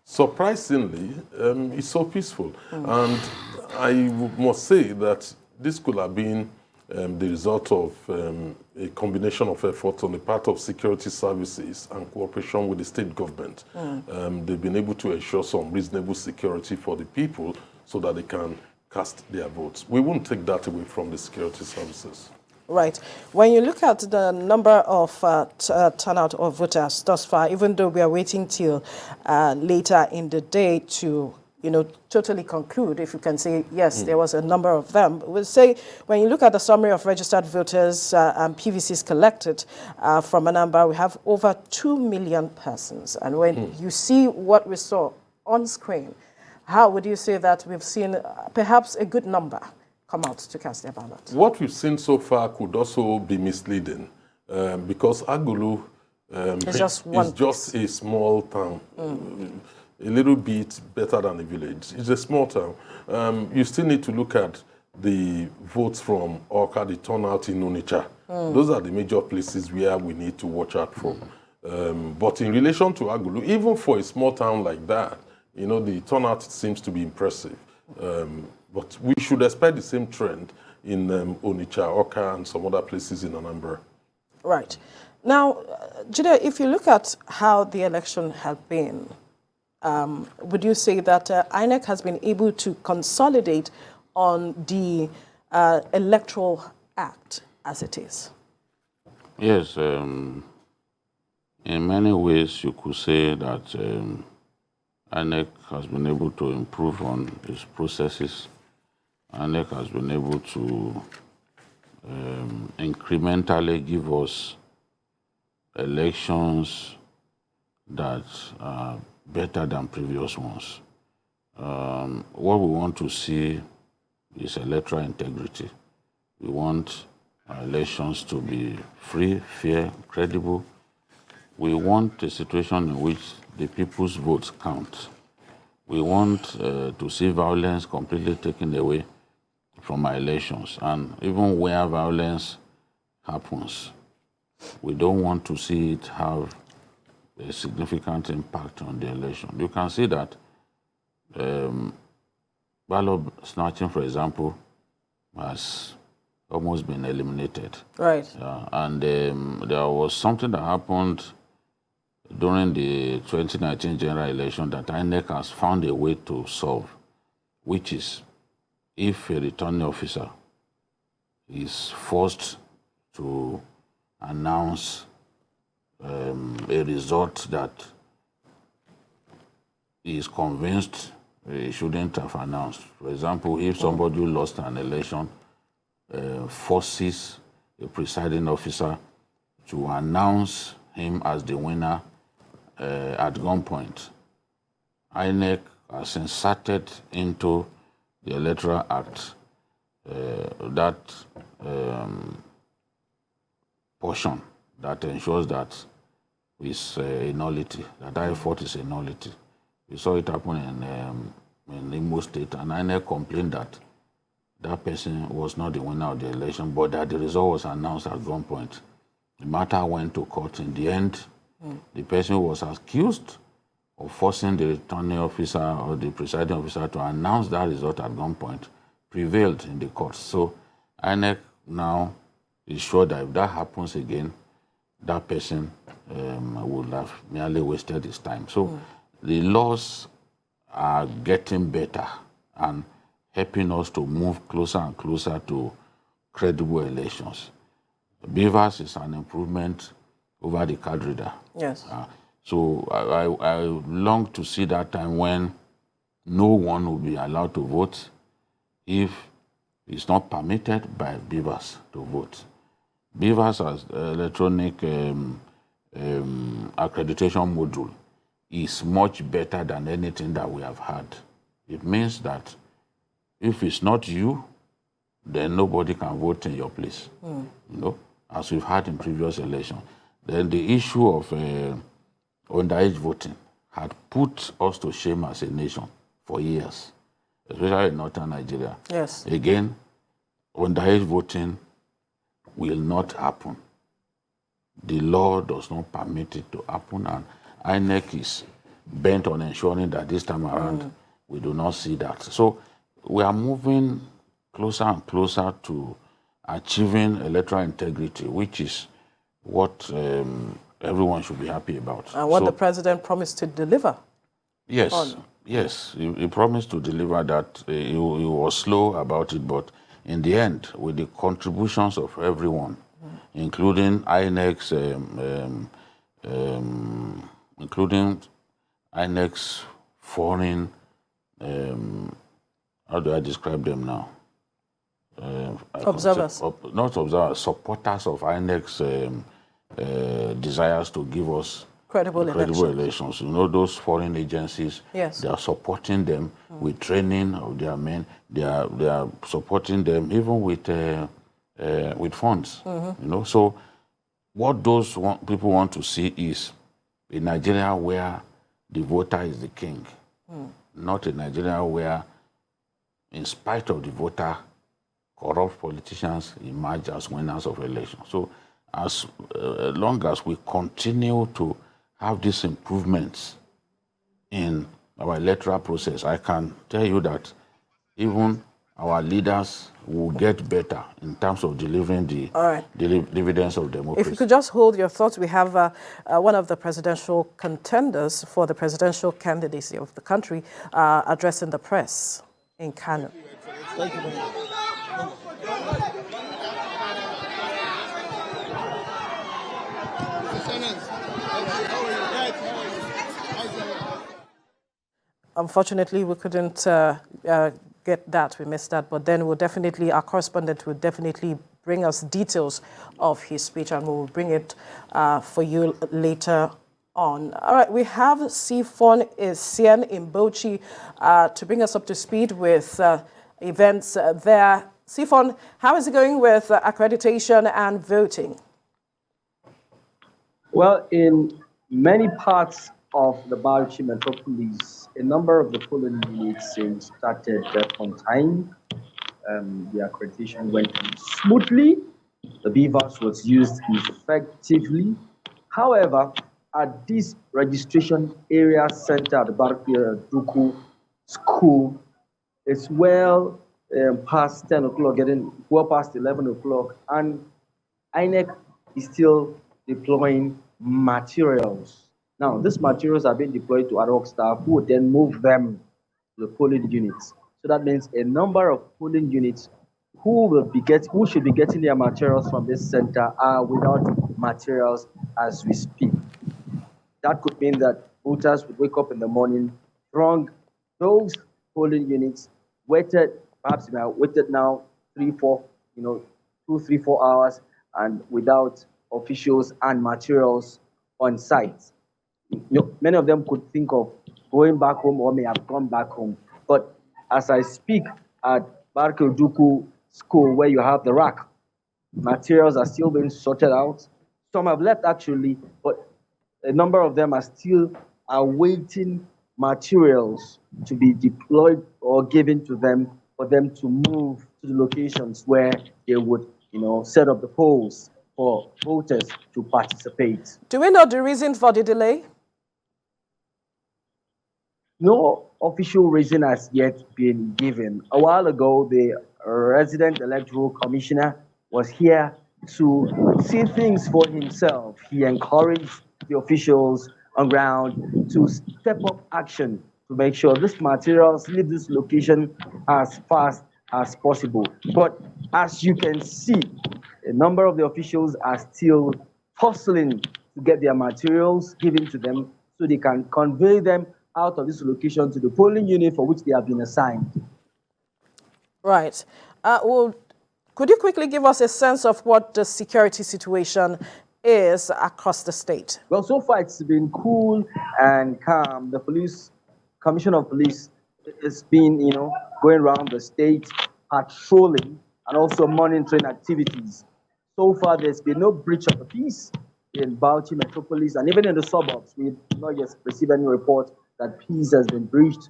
[SPEAKER 12] surprisingly, it's so peaceful. And I must say that this could have been the result of a combination of efforts on the part of security services and cooperation with the state government. They've been able to ensure some reasonable security for the people so that they can cast their votes. We won't take that away from the security services.
[SPEAKER 1] Right. When you look at the number of turnout of voters thus far, even though we are waiting till later in the day to totally conclude, if you can say, yes, there was a number of them. We'll say, when you look at the summary of registered voters and PVCs collected from Anambra, we have over 2 million persons. And when you see what we saw on screen, how would you say that we've seen perhaps a good number come out to cast their ballot?
[SPEAKER 12] What we've seen so far could also be misleading because Agulu is just a small town. A little bit better than a village. It's a small town. You still need to look at the votes from Awka, the turnout in Onitsha. Those are the major places where we need to watch out for. But in relation to Agulu, even for a small town like that, the turnout seems to be impressive. But we should expect the same trend in Onitsha, Awka, and some other places in Anambra.
[SPEAKER 1] Right. Now, Jide, if you look at how the election has been, would you say that INEC has been able to consolidate on the Electoral Act as it is?
[SPEAKER 13] Yes. In many ways, you could say that INEC has been able to improve on its processes. INEC has been able to incrementally give us elections that are better than previous ones. What we want to see is electoral integrity. We want elections to be free, fair, credible. We want a situation in which the people's votes count. We want to see violence completely taken away from our elections. And even where violence happens, we don't want to see it have a significant impact on the election. You can see that ballot snatching, for example, has almost been eliminated.
[SPEAKER 1] Right.
[SPEAKER 13] And there was something that happened during the 2019 general election that INEC has found a way to solve, which is if a returning officer is forced to announce a result that he is convinced he shouldn't have announced. For example, if somebody who lost an election forces a presiding officer to announce him as the winner at gunpoint, INEC has inserted into the Electoral Act that portion that ensures that is a nullity, that I-40 is a nullity. We saw it happen in Imo State, and INEC complained that that person was not the winner of the election, but that the result was announced at gunpoint. The matter went to court. In the end, the person who was accused of forcing the returning officer or the presiding officer to announce that result at gunpoint prevailed in the court. So INEC now is sure that if that happens again, that person would have merely wasted his time. So the laws are getting better and helping us to move closer and closer to credible elections. Beavers is an improvement over the card reader.
[SPEAKER 1] Yes.
[SPEAKER 13] So I long to see that time when no one will be allowed to vote if it's not permitted by beavers to vote. Beavers as electronic accreditation module is much better than anything that we have had. It means that if it's not you, then nobody can vote in your place, you know, as we've had in previous elections. Then the issue of underage voting had put us to shame as a nation for years, especially in northern Nigeria.
[SPEAKER 1] Yes.
[SPEAKER 13] Again, underage voting will not happen. The law does not permit it to happen, and INEC is bent on ensuring that this time around we do not see that. So we are moving closer and closer to achieving electoral integrity, which is what everyone should be happy about.
[SPEAKER 1] And what the president promised to deliver.
[SPEAKER 13] Yes, yes, he promised to deliver that. He was slow about it, but in the end, with the contributions of everyone, including INEC's, foreign, how do I describe them now?
[SPEAKER 1] Observers.
[SPEAKER 13] Not observers, supporters of INEC's desires to give us credible elections. You know, those foreign agencies,
[SPEAKER 1] yes,
[SPEAKER 13] they are supporting them with training of their men. They are supporting them even with funds. You know, so what those people want to see is a Nigeria where the voter is the king, not a Nigeria where, in spite of the voter, corrupt politicians emerge as winners of elections. So as long as we continue to have these improvements in our electoral process, I can tell you that even our leaders will get better in terms of delivering the dividends of democracy.
[SPEAKER 1] If you could just hold your thoughts, we have one of the presidential contenders for the presidential candidacy of the country addressing the press in Kano.
[SPEAKER 15] Thank you very much.
[SPEAKER 1] Unfortunately, we couldn't get that. We missed that. But then we'll definitely, our correspondent will definitely bring us details of his speech, and we'll bring it for you later on. All right, we have Sifon Essien in Bauchi to bring us up to speed with events there. Sifon, how is it going with accreditation and voting?
[SPEAKER 19] Well, in many parts of the Bauchi metropolis, a number of the polling units started on time. The accreditation went smoothly. The BVAS was used effectively. However, at this registration area center at the Duku school, it's well past 10 o'clock, getting well past 11 o'clock, and INEC is still deploying materials. Now, these materials are being deployed to ad hoc staff who will then move them to the polling units. So that means a number of polling units who should be getting their materials from this center are without materials as we speak. That could mean that voters would wake up in the morning, throng those polling units, perhaps waited now 2, 3, 4 hours, and without officials and materials on site. Many of them could think of going back home or may have gone back home. But as I speak at Barkel Duku School, where you have the rack, materials are still being sorted out. Some have left actually, but a number of them are still awaiting materials to be deployed or given to them for them to move to the locations where they would, set up the polls for voters to participate.
[SPEAKER 1] Do we know the reason for the delay?
[SPEAKER 19] No official reason has yet been given. A while ago, the resident electoral commissioner was here to see things for himself. He encouraged the officials on ground to step up action to make sure these materials leave this location as fast as possible. But as you can see, a number of the officials are still hustling to get their materials given to them so they can convey them out of this location to the polling unit for which they have been assigned.
[SPEAKER 1] Right. Could you quickly give us a sense of what the security situation is across the state?
[SPEAKER 19] Well, so far it's been cool and calm. The police, commission of police, has been, going around the state, patrolling and also monitoring activities. So far, there's been no breach of the peace in Bauchi metropolis, and even in the suburbs, we've not yet received any report that peace has been breached.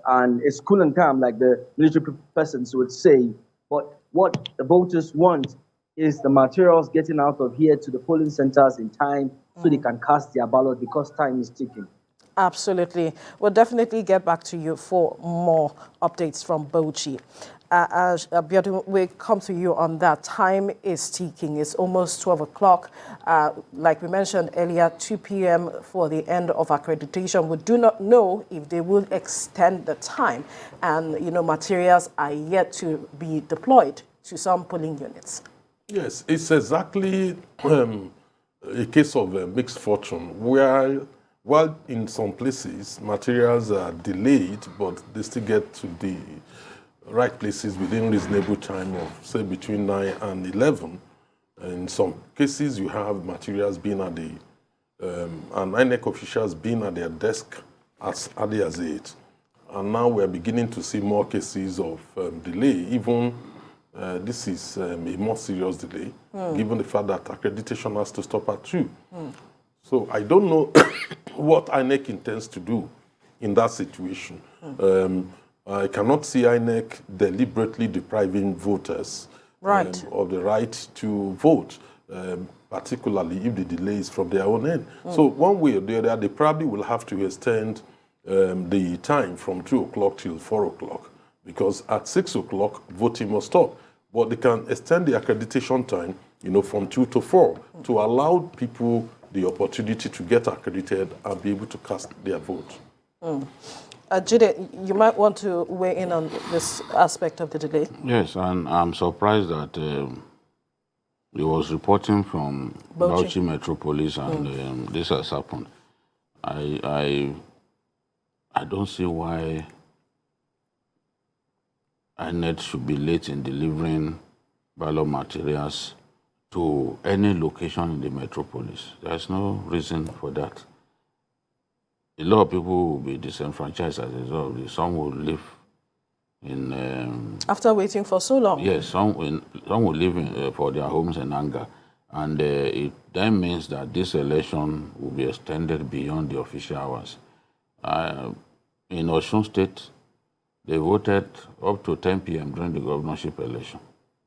[SPEAKER 19] And it's cool and calm, like the military persons would say. But what the voters want is the materials getting out of here to the polling centers in time so they can cast their ballot, because time is ticking.
[SPEAKER 1] Absolutely. We'll definitely get back to you for more updates from Bauchi. Biodun, we come to you on that. Time is ticking. It's almost 12 o'clock. Like we mentioned earlier, 2 p.m. for the end of accreditation. We do not know if they will extend the time. And, materials are yet to be deployed to some polling units.
[SPEAKER 12] Yes, it's exactly a case of mixed fortune, where while in some places materials are delayed, but they still get to the right places within reasonable time of, say, between 9 and 11. In some cases, you have materials being at the, and INEC officials being at their desk as early as 8. And now we're beginning to see more cases of delay. Even this is a more serious delay, given the fact that accreditation has to stop at 2. So I don't know what INEC intends to do in that situation. I cannot see INEC deliberately depriving voters of the right to vote, particularly if the delay is from their own end. So one way or the other, they probably will have to extend the time from 2 o'clock till 4 o'clock, because at 6 o'clock, voting must stop. But they can extend the accreditation time, from 2 to 4 to allow people the opportunity to get accredited and be able to cast their vote.
[SPEAKER 1] Jide, you might want to weigh in on this aspect of the delay.
[SPEAKER 13] Yes, and I'm surprised that it was reporting from Bauchi Metropolis, and this has happened. I don't see why INET should be late in delivering ballot materials to any location in the metropolis. There's no reason for that. A lot of people will be disenfranchised as a result of this. Some will live in...
[SPEAKER 1] After waiting for so long?
[SPEAKER 13] Yes, some will live for their homes in anger. And it then means that this election will be extended beyond the official hours. In Osun State, they voted up to 10 p.m. during the governorship election.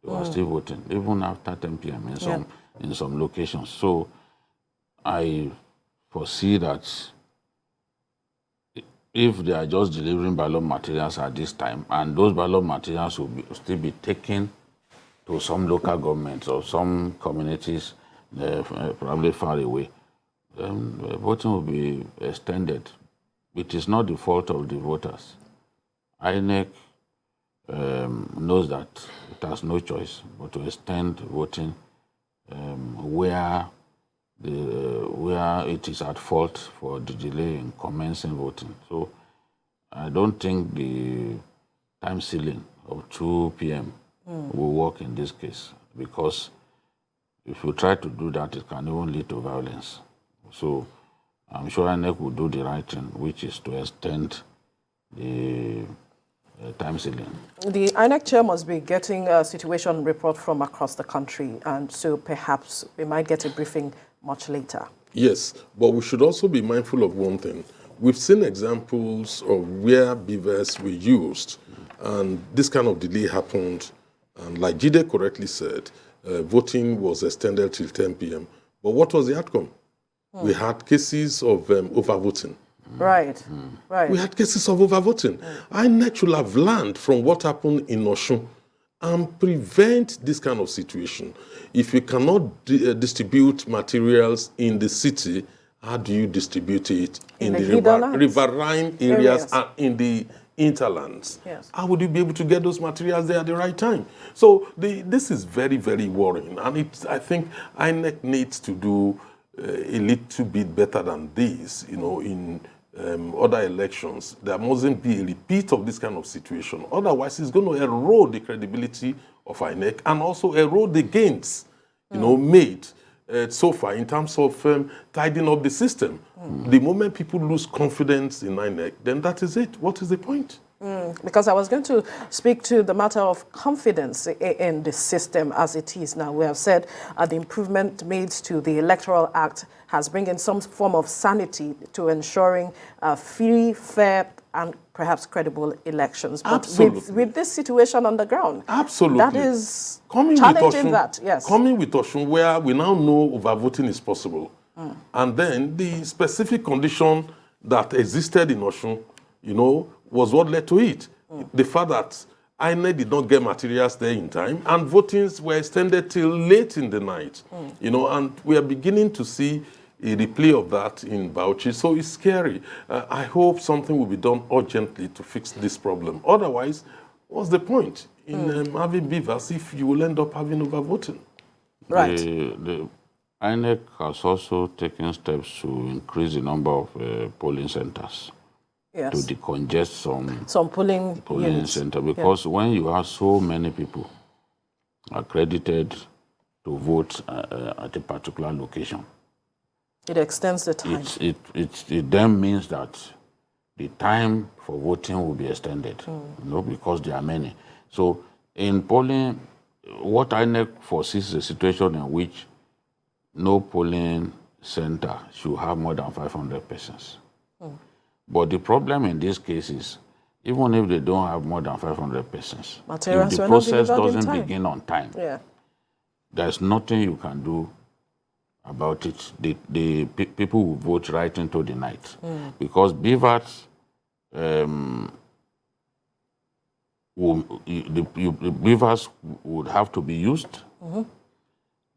[SPEAKER 13] They were still voting, even after 10 p.m. in some locations. So I foresee that if they are just delivering ballot materials at this time, and those ballot materials will still be taken to some local governments or some communities probably far away, voting will be extended. It is not the fault of the voters. INEC knows that it has no choice but to extend voting where it is at fault for the delay in commencing voting. So I don't think the time ceiling of 2 p.m. will work in this case, because if you try to do that, it can even lead to violence. So I'm sure INEC will do the right thing, which is to extend the time ceiling.
[SPEAKER 1] The INEC chair must be getting a situation report from across the country, and so perhaps we might get a briefing much later.
[SPEAKER 12] Yes, but we should also be mindful of one thing. We've seen examples of where beavers were used, and this kind of delay happened. And like Jide correctly said, voting was extended till 10 p.m. But what was the outcome? We had cases of overvoting.
[SPEAKER 1] Right.
[SPEAKER 12] We had cases of overvoting. INEC should have learned from what happened in Osun and prevent this kind of situation. If you cannot distribute materials in the city, how do you distribute it in the riverine areas and in the interlands?
[SPEAKER 1] Yes.
[SPEAKER 12] How would you be able to get those materials there at the right time? So this is very, very worrying. And I think INEC needs to do a little bit better than this, in other elections. There mustn't be a repeat of this kind of situation. Otherwise, it's going to erode the credibility of INEC and also erode the gains, made so far in terms of tidying up the system. The moment people lose confidence in INEC, then that is it. What is the point?
[SPEAKER 1] Because I was going to speak to the matter of confidence in the system as it is now. We have said the improvement made to the Electoral Act has brought in some form of sanity to ensuring free, fair, and perhaps credible elections. But with this situation on the ground, that is challenging that, yes.
[SPEAKER 12] Coming with Osun, where we now know overvoting is possible. And then the specific condition that existed in Osun, was what led to it. The fact that INEC did not get materials there in time, and votings were extended till late in the night. And we are beginning to see a replay of that in Bauchi, so it's scary. I hope something will be done urgently to fix this problem. Otherwise, what's the point in having beavers if you will end up having overvoting?
[SPEAKER 1] Right.
[SPEAKER 13] The INEC has also taken steps to increase the number of polling centers.
[SPEAKER 1] Yes.
[SPEAKER 13] To decongest some
[SPEAKER 1] polling
[SPEAKER 13] center, because when you have so many people accredited to vote at a particular location,
[SPEAKER 1] it extends the time.
[SPEAKER 13] It then means that the time for voting will be extended, because there are many. So in polling, what INEC foresees is a situation in which no polling center should have more than 500 persons. But the problem in this case is, even if they don't have more than 500 persons, if the process doesn't begin on time, there's nothing you can do about it. The people will vote right into the night. Because beavers, the beavers would have to be used.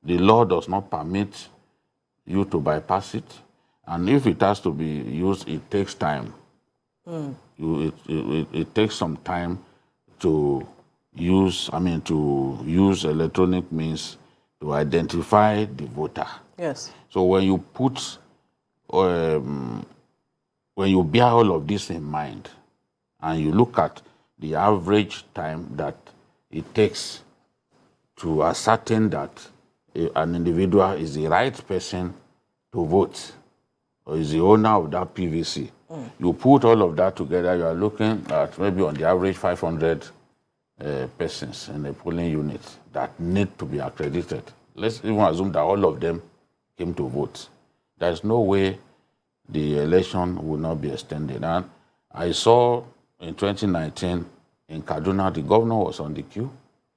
[SPEAKER 13] The law does not permit you to bypass it. And if it has to be used, it takes time. It takes some time to use electronic means to identify the voter.
[SPEAKER 1] Yes.
[SPEAKER 13] So when you put, when you bear all of this in mind, and you look at the average time that it takes to ascertain that an individual is the right person to vote or is the owner of that PVC. You put all of that together, you are looking at maybe on the average 500 persons in a polling unit that need to be accredited. Let's even assume that all of them came to vote. There's no way the election will not be extended. And I saw in 2019 in Kaduna, the governor was on the queue.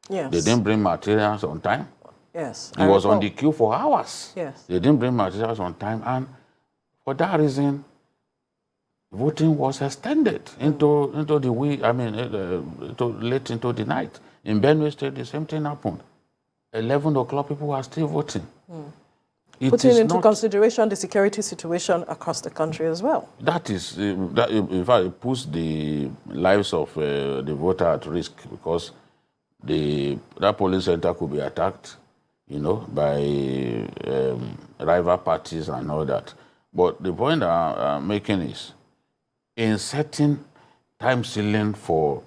[SPEAKER 1] Yes.
[SPEAKER 13] They didn't bring materials on time.
[SPEAKER 1] Yes.
[SPEAKER 13] He was on the queue for hours.
[SPEAKER 1] Yes.
[SPEAKER 13] They didn't bring materials on time. And for that reason, voting was extended into the week, late into the night. In Benue State, the same thing happened. 11 o'clock, people were still voting.
[SPEAKER 1] Putting into consideration the security situation across the country as well.
[SPEAKER 13] That is, in fact, it puts the lives of the voter at risk because that polling center could be attacked, by rival parties and all that. But the point I'm making is, in setting time ceiling for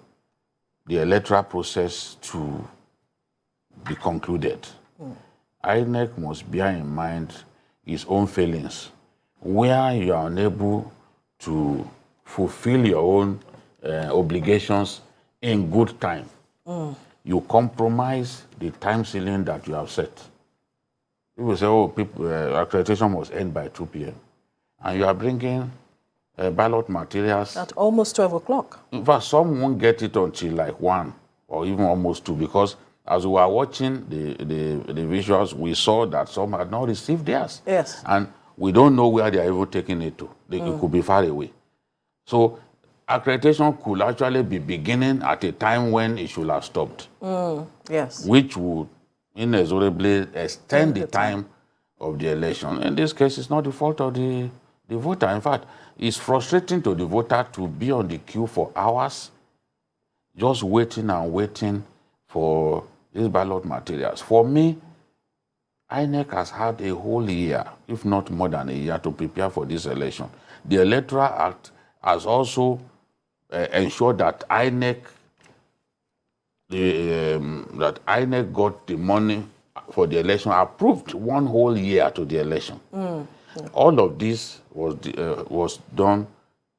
[SPEAKER 13] the electoral process to be concluded, INEC must bear in mind its own failings. Where you are unable to fulfill your own obligations in good time, you compromise the time ceiling that you have set. People say, accreditation must end by 2 p.m. And you are bringing ballot materials
[SPEAKER 1] at almost 12 o'clock.
[SPEAKER 13] In fact, some won't get it until like 1 or even almost 2, because as we were watching the visuals, we saw that some had not received theirs.
[SPEAKER 1] Yes.
[SPEAKER 13] And we don't know where they are even taking it to. It could be far away. So accreditation could actually be beginning at a time when it should have stopped.
[SPEAKER 1] Yes.
[SPEAKER 13] Which would inexorably extend the time of the election. In this case, it's not the fault of the voter. In fact, it's frustrating to the voter to be on the queue for hours, just waiting and waiting for these ballot materials. For me, INEC has had a whole year, if not more than a year, to prepare for this election. The Electoral Act has also ensured that INEC got the money for the election approved 1 whole year to the election. All of this was done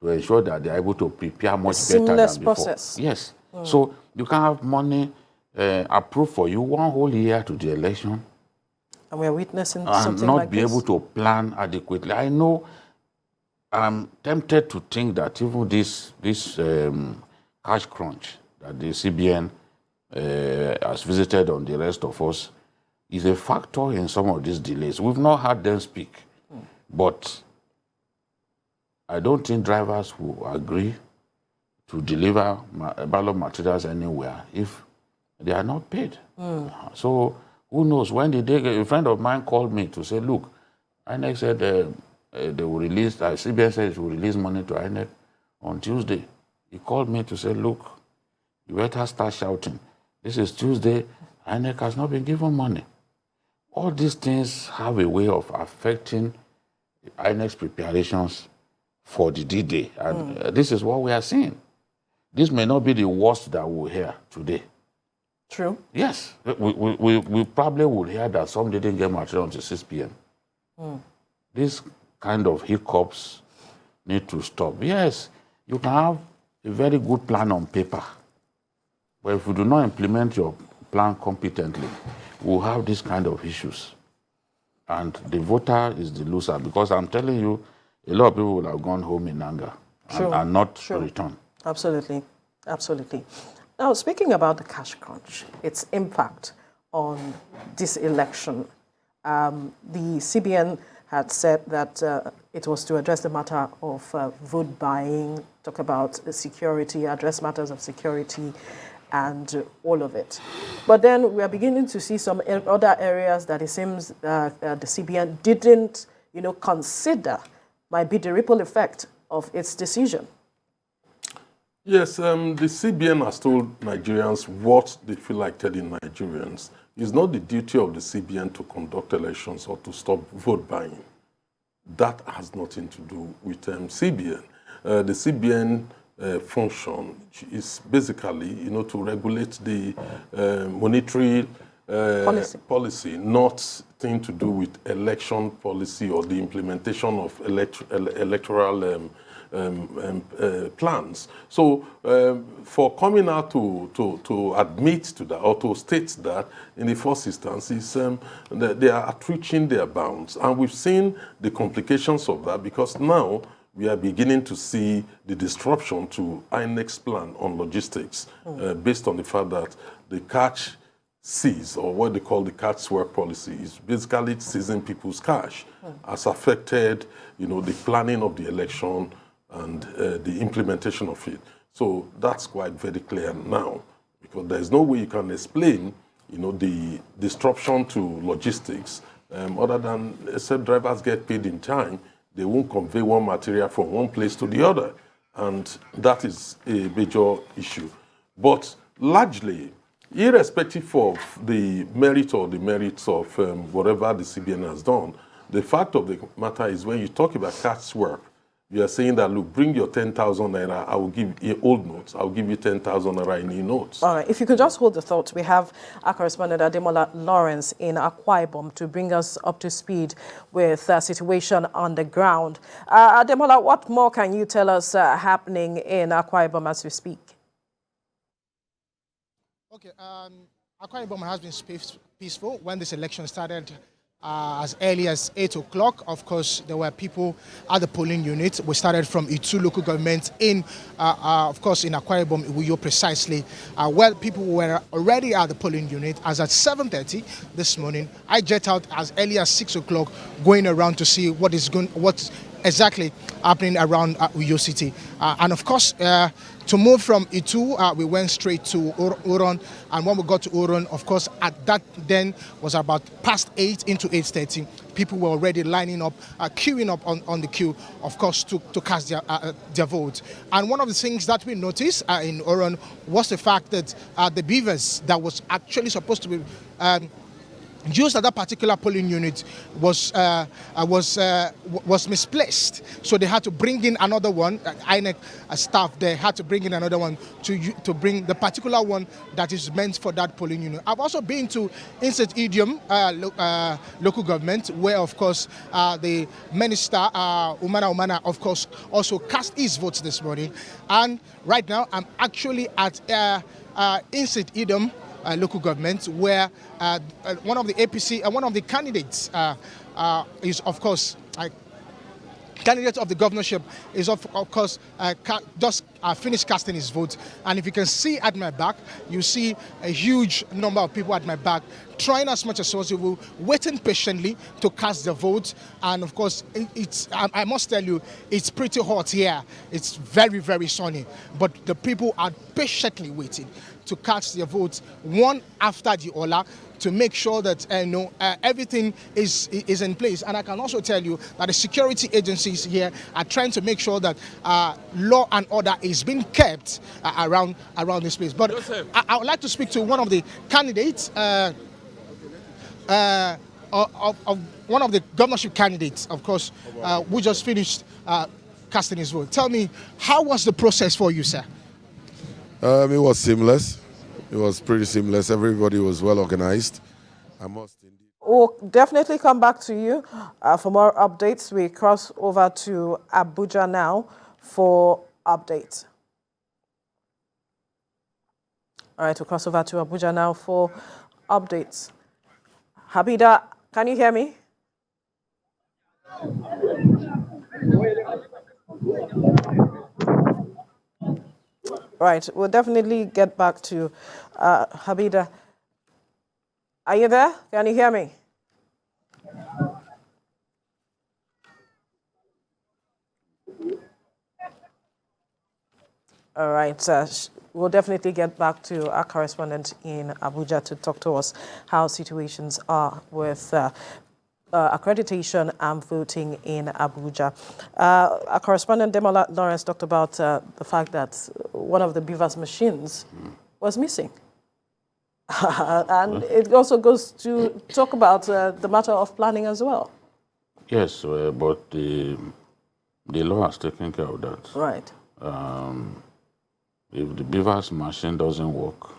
[SPEAKER 13] to ensure that they are able to prepare much better than before.
[SPEAKER 1] Process.
[SPEAKER 13] Yes. So you can have money approved for you 1 whole year to the election.
[SPEAKER 1] And we are witnessing
[SPEAKER 13] and
[SPEAKER 1] something
[SPEAKER 13] not
[SPEAKER 1] like
[SPEAKER 13] be able to plan adequately. I know I'm tempted to think that even this cash crunch that the CBN has visited on the rest of us is a factor in some of these delays. We've not heard them speak, but I don't think drivers will agree to deliver ballot materials anywhere if they are not paid. So who knows? When the day, a friend of mine called me to say, look, INEC said they will release, CBN said it will release money to INEC on Tuesday. He called me to say, look, you better start shouting. This is Tuesday, INEC has not been given money. All these things have a way of affecting INEC's preparations for the D-Day. And this is what we are seeing. This may not be the worst that we'll hear today.
[SPEAKER 1] True.
[SPEAKER 13] Yes. We probably would hear that some didn't get material until 6 p.m. These kind of hiccups need to stop. Yes, you can have a very good plan on paper, but if you do not implement your plan competently, we'll have these kind of issues. And the voter is the loser, because I'm telling you, a lot of people will have gone home in anger and not return.
[SPEAKER 1] Absolutely. Absolutely. Now, speaking about the cash crunch, its impact on this election, the CBN had said that it was to address the matter of vote buying, talk about security, address matters of security, and all of it. But then we are beginning to see some other areas that it seems the CBN didn't, consider might be the ripple effect of its decision.
[SPEAKER 12] Yes, the CBN has told Nigerians what they feel like telling Nigerians. It's not the duty of the CBN to conduct elections or to stop vote buying. That has nothing to do with CBN. The CBN function is basically, to regulate the monetary policy, not thing to do with election policy or the implementation of electoral plans. So for coming out to admit to that or to state that in the first instance is they are reaching their bounds. And we've seen the complications of that because now we are beginning to see the disruption to INEC's plan on logistics based on the fact that the catch seize, or what they call the catch sweep policy, is basically seizing people's cash, has affected, the planning of the election and the implementation of it. So that's quite very clear now, because there's no way you can explain, the disruption to logistics other than except drivers get paid in time, they won't convey one material from one place to the other, and that is a major issue. But largely, irrespective of the merit or the merits of whatever the CBN has done, the fact of the matter is when you talk about cash swap, you are saying that, look, bring your 10,000 naira, I will give you old notes, I will give you 10,000 naira in new notes.
[SPEAKER 1] All right, if you could just hold the thought, we have our correspondent Ademola Lawrence in Akwa Ibom to bring us up to speed with the situation on the ground. Ademola, what more can you tell us happening in Akwa Ibom as we speak?
[SPEAKER 20] Okay, Akwa Ibom has been peaceful when this election started. As early as 8 o'clock, of course, there were people at the polling unit. We started from Itu local government in, of course, in Akwa Ibom, Iwuyo precisely, where people were already at the polling unit. As at 7:30 this morning, I jet out as early as 6 o'clock, going around to see what's exactly happening around Uyo City. And of course, to move from Itu, we went straight to Uron. And when we got to Uron, of course, at that then was about past 8 into 8:30. People were already lining up, queuing up on the queue, of course, to cast their vote. And one of the things that we noticed in Uron was the fact that the beavers that was actually supposed to be used at that particular polling unit was misplaced, so they had to bring in another one. INEC staff they had to bring in another one to bring the particular one that is meant for that polling unit. I've also been to Insect Idiom local government, where of course the minister Umana of course also cast his votes this morning, and right now I'm actually at Insect Idiom local government, where one of the APC and one of the candidates is, of course, candidate of the governorship is, of course, just finished casting his vote. And if you can see at my back, you see a huge number of people at my back trying as much as possible, waiting patiently to cast their vote. And of course, I must tell you, it's pretty hot here. It's very, very sunny. But the people are patiently waiting to cast their votes one after the other, to make sure that everything is in place. And I can also tell you that the security agencies here are trying to make sure that law and order is being kept around this place. But I would like to speak to one of the candidates, of one of the governorship candidates, of course, who just finished casting his vote. Tell me, how was the process for you, sir?
[SPEAKER 3] It was seamless. It was pretty seamless. Everybody was well organized. I must indeed.
[SPEAKER 1] We'll definitely come back to you for more updates. We cross over to Abuja now for updates. All right, we'll cross over to Abuja now for updates. Habida, can you hear me? Right, we'll definitely get back to Habida. Are you there? Can you hear me? All right, we'll definitely get back to our correspondent in Abuja to talk to us how situations are with accreditation and voting in Abuja. Our correspondent Demola Lawrence talked about the fact that one of the beavers machines was missing. And it also goes to talk about the matter of planning as well.
[SPEAKER 13] Yes, but the law has taken care of that.
[SPEAKER 1] Right.
[SPEAKER 13] If the beavers machine doesn't work,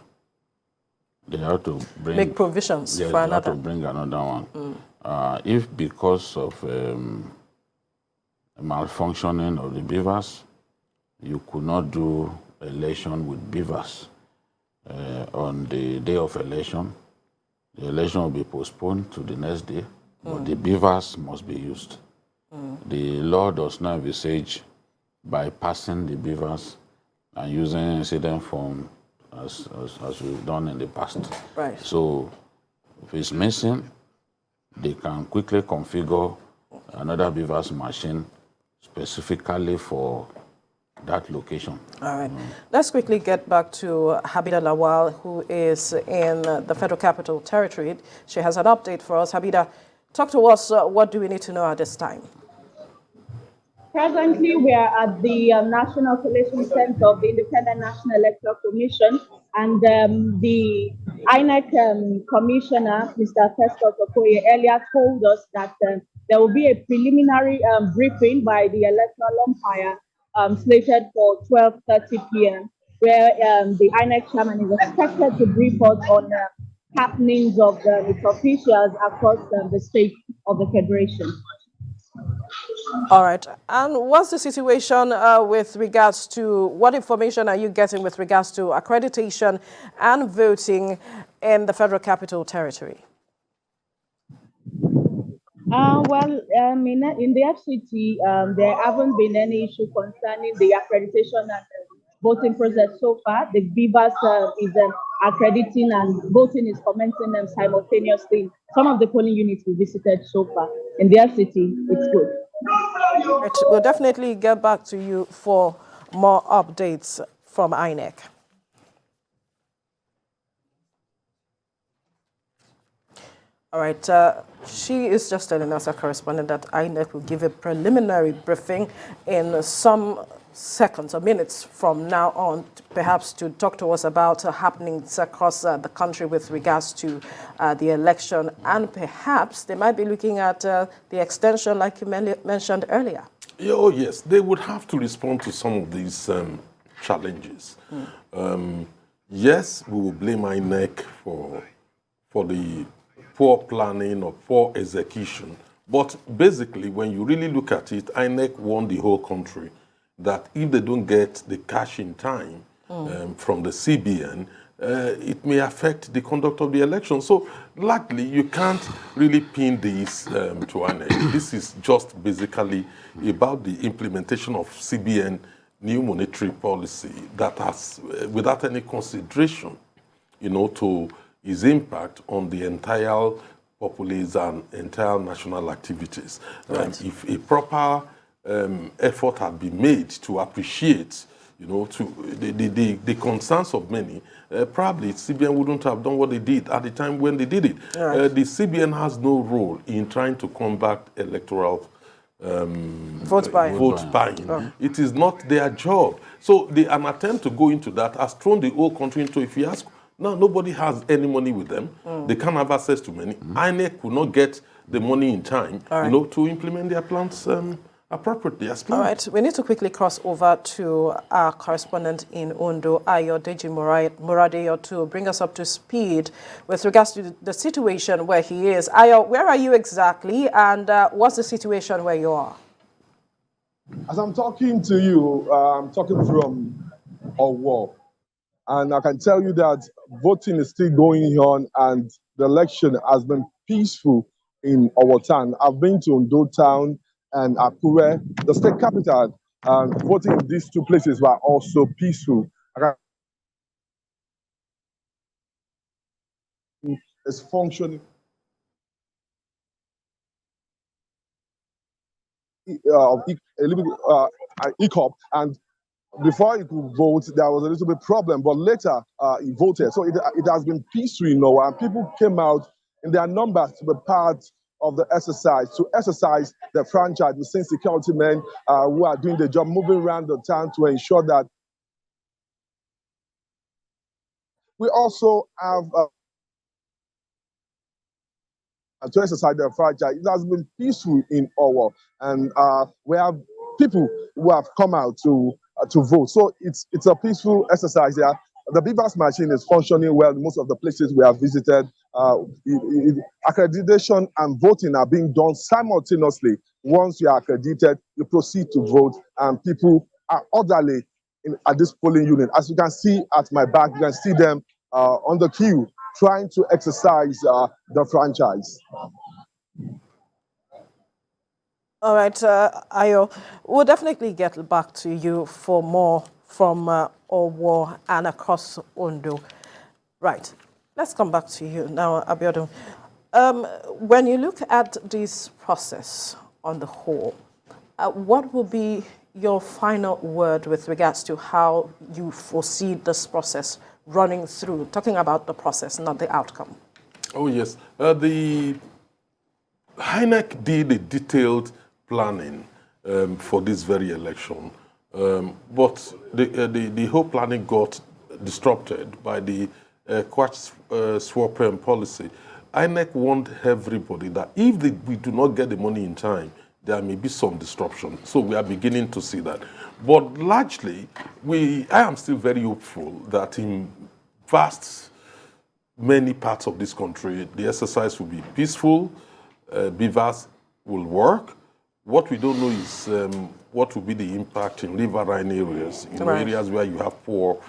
[SPEAKER 13] they have to bring
[SPEAKER 1] make provisions
[SPEAKER 13] yes,
[SPEAKER 1] for
[SPEAKER 13] they
[SPEAKER 1] another.
[SPEAKER 13] have to bring another one. If because of malfunctioning of the beavers, you could not do election with beavers on the day of election, the election will be postponed to the next day, but the beavers must be used. The law does not envisage bypassing the beavers and using incident form as we've done in the past.
[SPEAKER 1] Right.
[SPEAKER 13] So if it's missing, they can quickly configure another beavers machine specifically for that location.
[SPEAKER 1] All right. Let's quickly get back to Habida Lawal, who is in the Federal Capital Territory. She has an update for us. Habida, talk to us. What do we need to know at this time?
[SPEAKER 8] Presently, we are at the National Collation Center of the Independent National Electoral Commission, and the INEC Commissioner, Mr. Festus Okoye, earlier told us that there will be a preliminary briefing by the electoral umpire slated for 12:30 p.m., where the INEC chairman is expected to brief us on happenings of its officials across the state of the Federation.
[SPEAKER 1] All right. And what's the situation with regards to, what information are you getting with regards to accreditation and voting in the Federal Capital Territory?
[SPEAKER 8] In the FCT, there haven't been any issue concerning the accreditation and voting process so far. The Beavers is accrediting and voting is commencing simultaneously. Some of the polling units we visited so far. In the FCT, it's good.
[SPEAKER 1] Right. We'll definitely get back to you for more updates from INEC. All right. She is just telling us, a correspondent, that INEC will give a preliminary briefing in some seconds or minutes from now on, perhaps to talk to us about happenings across the country with regards to the election, and perhaps they might be looking at the extension like you mentioned earlier.
[SPEAKER 12] Oh, yes, they would have to respond to some of these challenges. Yes, we will blame INEC for the poor planning or poor execution, but basically, when you really look at it, INEC warned the whole country that if they don't get the cash in time from the CBN, it may affect the conduct of the election. So, luckily, you can't really pin this to INEC. This is just basically about the implementation of CBN new monetary policy that has, without any consideration, to its impact on the entire populace and entire national activities. Right. If a proper effort had been made to appreciate, to the concerns of many, probably CBN wouldn't have done what they did at the time when they did it. Right. The CBN has no role in trying to combat electoral vote buying. It is not their job. So an attempt to go into that has thrown the whole country into a fiasco. Now, nobody has any money with them. They can't have access to money. INEC could not get the money in time, to implement their plans appropriately as planned.
[SPEAKER 1] All right, we need to quickly cross over to our correspondent in Ondo, Ayodeji Muradeyo, to bring us up to speed with regards to the situation where he is. Ayo, where are you exactly, and what's the situation where you are?
[SPEAKER 21] As I'm talking to you, I'm talking from Owo. And I can tell you that voting is still going on and the election has been peaceful in our town. I've been to Ondo town and Akure, the state capital, and voting in these two places were also peaceful. It's functioning. A little bit ECOP, and before he could vote, there was a little bit problem, but later he voted. So it has been peaceful, and people came out in their numbers to be part of the exercise, to exercise the franchise. We've seen security men who are doing the job, moving around the town to ensure that. We also have to exercise the franchise. It has been peaceful in Owo, and we have people who have come out to vote. So it's a peaceful exercise here. the BVAS machine is functioning well in most of the places we have visited. Accreditation and voting are being done simultaneously. Once you are accredited, you proceed to vote, and people are orderly at this polling unit. As you can see at my back, you can see them on the queue trying to exercise the franchise.
[SPEAKER 1] All right, Ayo, we'll definitely get back to you for more from Owo and across Ondo. Right, let's come back to you now, Abiodun. When you look at this process on the whole, what will be your final word with regards to how you foresee this process running through, talking about the process, not the outcome?
[SPEAKER 12] Oh, yes. The INEC did a detailed planning for this very election, but the whole planning got disrupted by the quash swap policy. INEC warned everybody that if we do not get the money in time, there may be some disruption. So we are beginning to see that. But largely, I am still very hopeful that in many parts of this country, the exercise will be peaceful, BVAS will work. What we don't know is what will be the impact in riverine areas, in areas where you have poor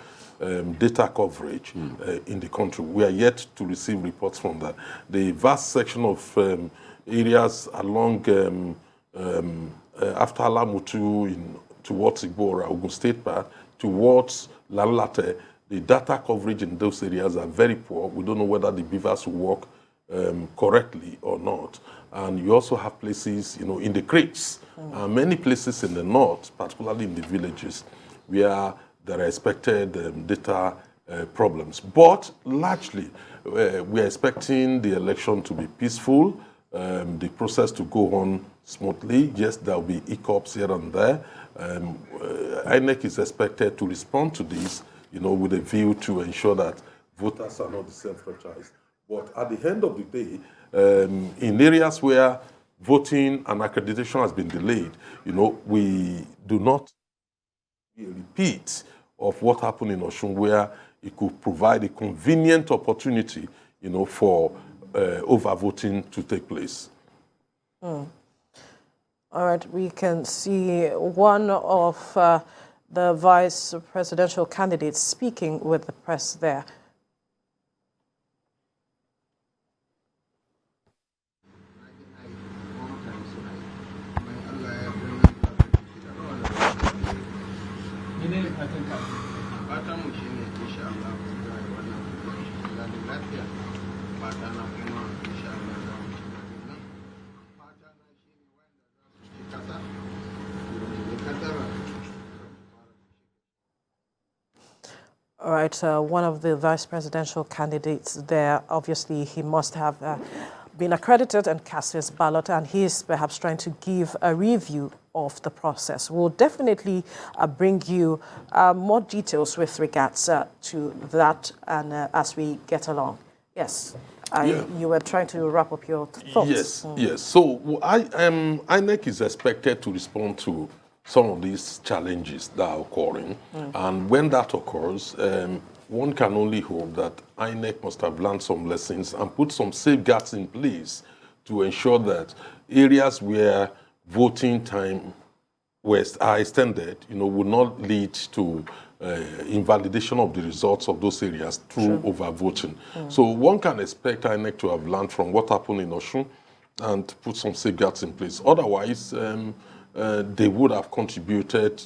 [SPEAKER 12] data coverage in the country. We are yet to receive reports from that. The vast section of areas along after Alamutu towards Igbora, Ogun State part, towards Lalate, the data coverage in those areas are very poor. We don't know whether the BVAS will work correctly or not. And you also have places, in the creeks, many places in the north, particularly in the villages, where there are expected data problems. But largely, we are expecting the election to be peaceful, the process to go on smoothly. Yes, there will be hiccups here and there. INEC is expected to respond to this, with a view to ensure that voters are not disenfranchised. But at the end of the day, in areas where voting and accreditation has been delayed, we do not repeat of what happened in Osun, where it could provide a convenient opportunity, for overvoting to take place.
[SPEAKER 1] All right, we can see one of the vice presidential candidates speaking with the press there. All right, one of the vice presidential candidates there, obviously he must have been accredited and cast his ballot, and he is perhaps trying to give a review of the process. We'll definitely bring you more details with regards to that and as we get along. Yes, you were trying to wrap up your thoughts.
[SPEAKER 12] Yes. So INEC is expected to respond to some of these challenges that are occurring. And when that occurs, one can only hope that INEC must have learned some lessons and put some safeguards in place to ensure that areas where voting time are extended, would not lead to invalidation of the results of those areas through overvoting. So one can expect INEC to have learned from what happened in Osun and put some safeguards in place. Otherwise, they would have contributed,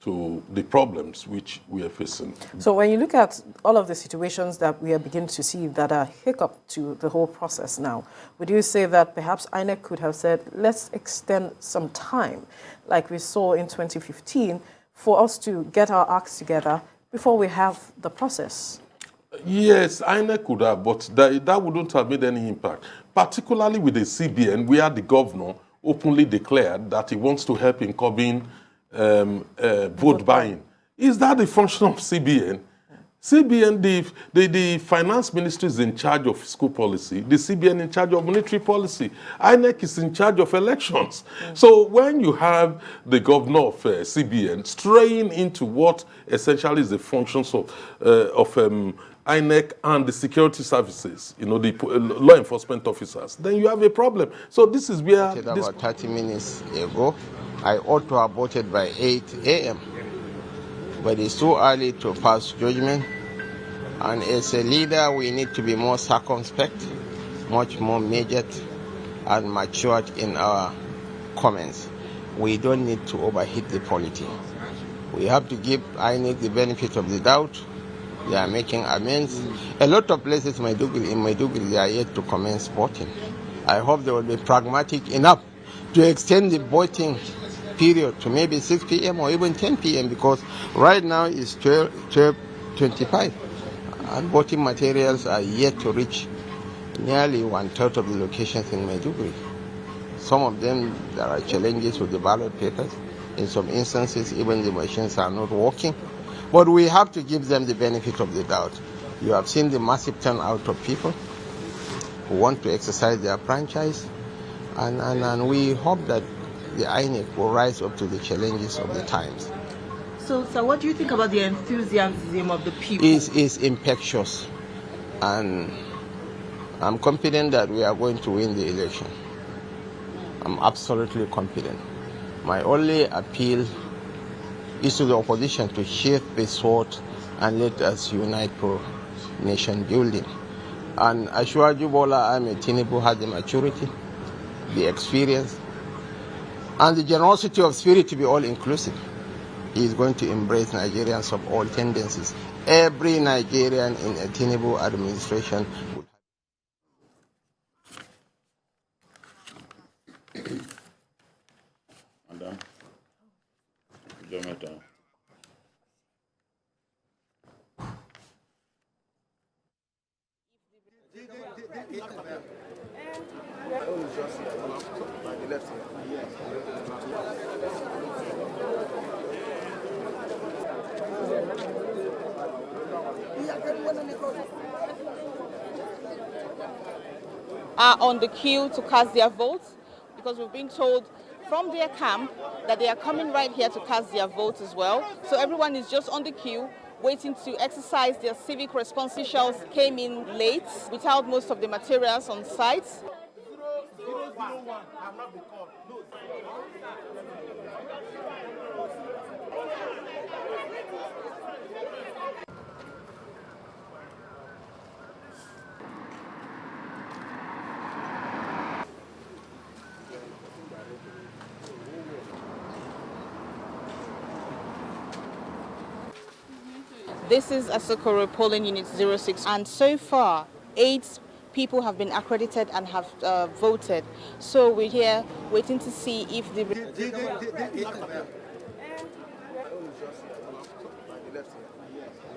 [SPEAKER 12] to the problems which we are facing.
[SPEAKER 1] So when you look at all of the situations that we are beginning to see that are hiccup to the whole process now, would you say that perhaps INEC could have said, let's extend some time, like we saw in 2015, for us to get our acts together before we have the process?
[SPEAKER 12] Yes, INEC could have, but that wouldn't have made any impact, particularly with the CBN, where the governor openly declared that he wants to help in curbing vote buying. Is that the function of CBN? CBN, the finance ministry is in charge of fiscal policy. The CBN in charge of monetary policy. INEC is in charge of elections. So when you have the governor of CBN straying into what essentially is the functions of INEC and the security services, the law enforcement officers, then you have a problem. So this is where...
[SPEAKER 2] About 30 minutes ago, I ought to have voted by 8 a.m. But it's too early to pass judgment. And as a leader, we need to be more circumspect, much more measured and matured in our comments. We don't need to overheat the polity. We have to give INEC the benefit of the doubt. They are making amends. A lot of places in Maiduguri, they are yet to commence voting. I hope they will be pragmatic enough to extend the voting period to maybe 6 p.m. or even 10 p.m. because right now it's 12:25 and voting materials are yet to reach nearly 1/3 of the locations in Maiduguri. Some of them, there are challenges with the ballot papers. In some instances, even the machines are not working. But we have to give them the benefit of the doubt. You have seen the massive turnout of people who want to exercise their franchise, and we hope that the INEC will rise up to the challenges of the times.
[SPEAKER 22] So what do you think about the enthusiasm of the people?
[SPEAKER 2] It's infectious, and I'm confident that we are going to win the election. I'm absolutely confident. My only appeal is to the opposition to shift the sword and let us unite for nation building. And Ashwaju Bola Ahmed Tinubu has the maturity, the experience, and the generosity of spirit to be all inclusive. He is going to embrace Nigerians of all tendencies. Every Nigerian in a Tinubu administration would
[SPEAKER 13] Madam, Jometa.
[SPEAKER 22] Are on the queue to cast their votes because we've been told from their camp that they are coming right here to cast their votes as well. So everyone is just on the queue waiting to exercise their civic responsibility. Officials came in late without most of the materials on site. This is Asokoro polling unit 06, and so far 8 people have been accredited and have voted. So we're here waiting to see if the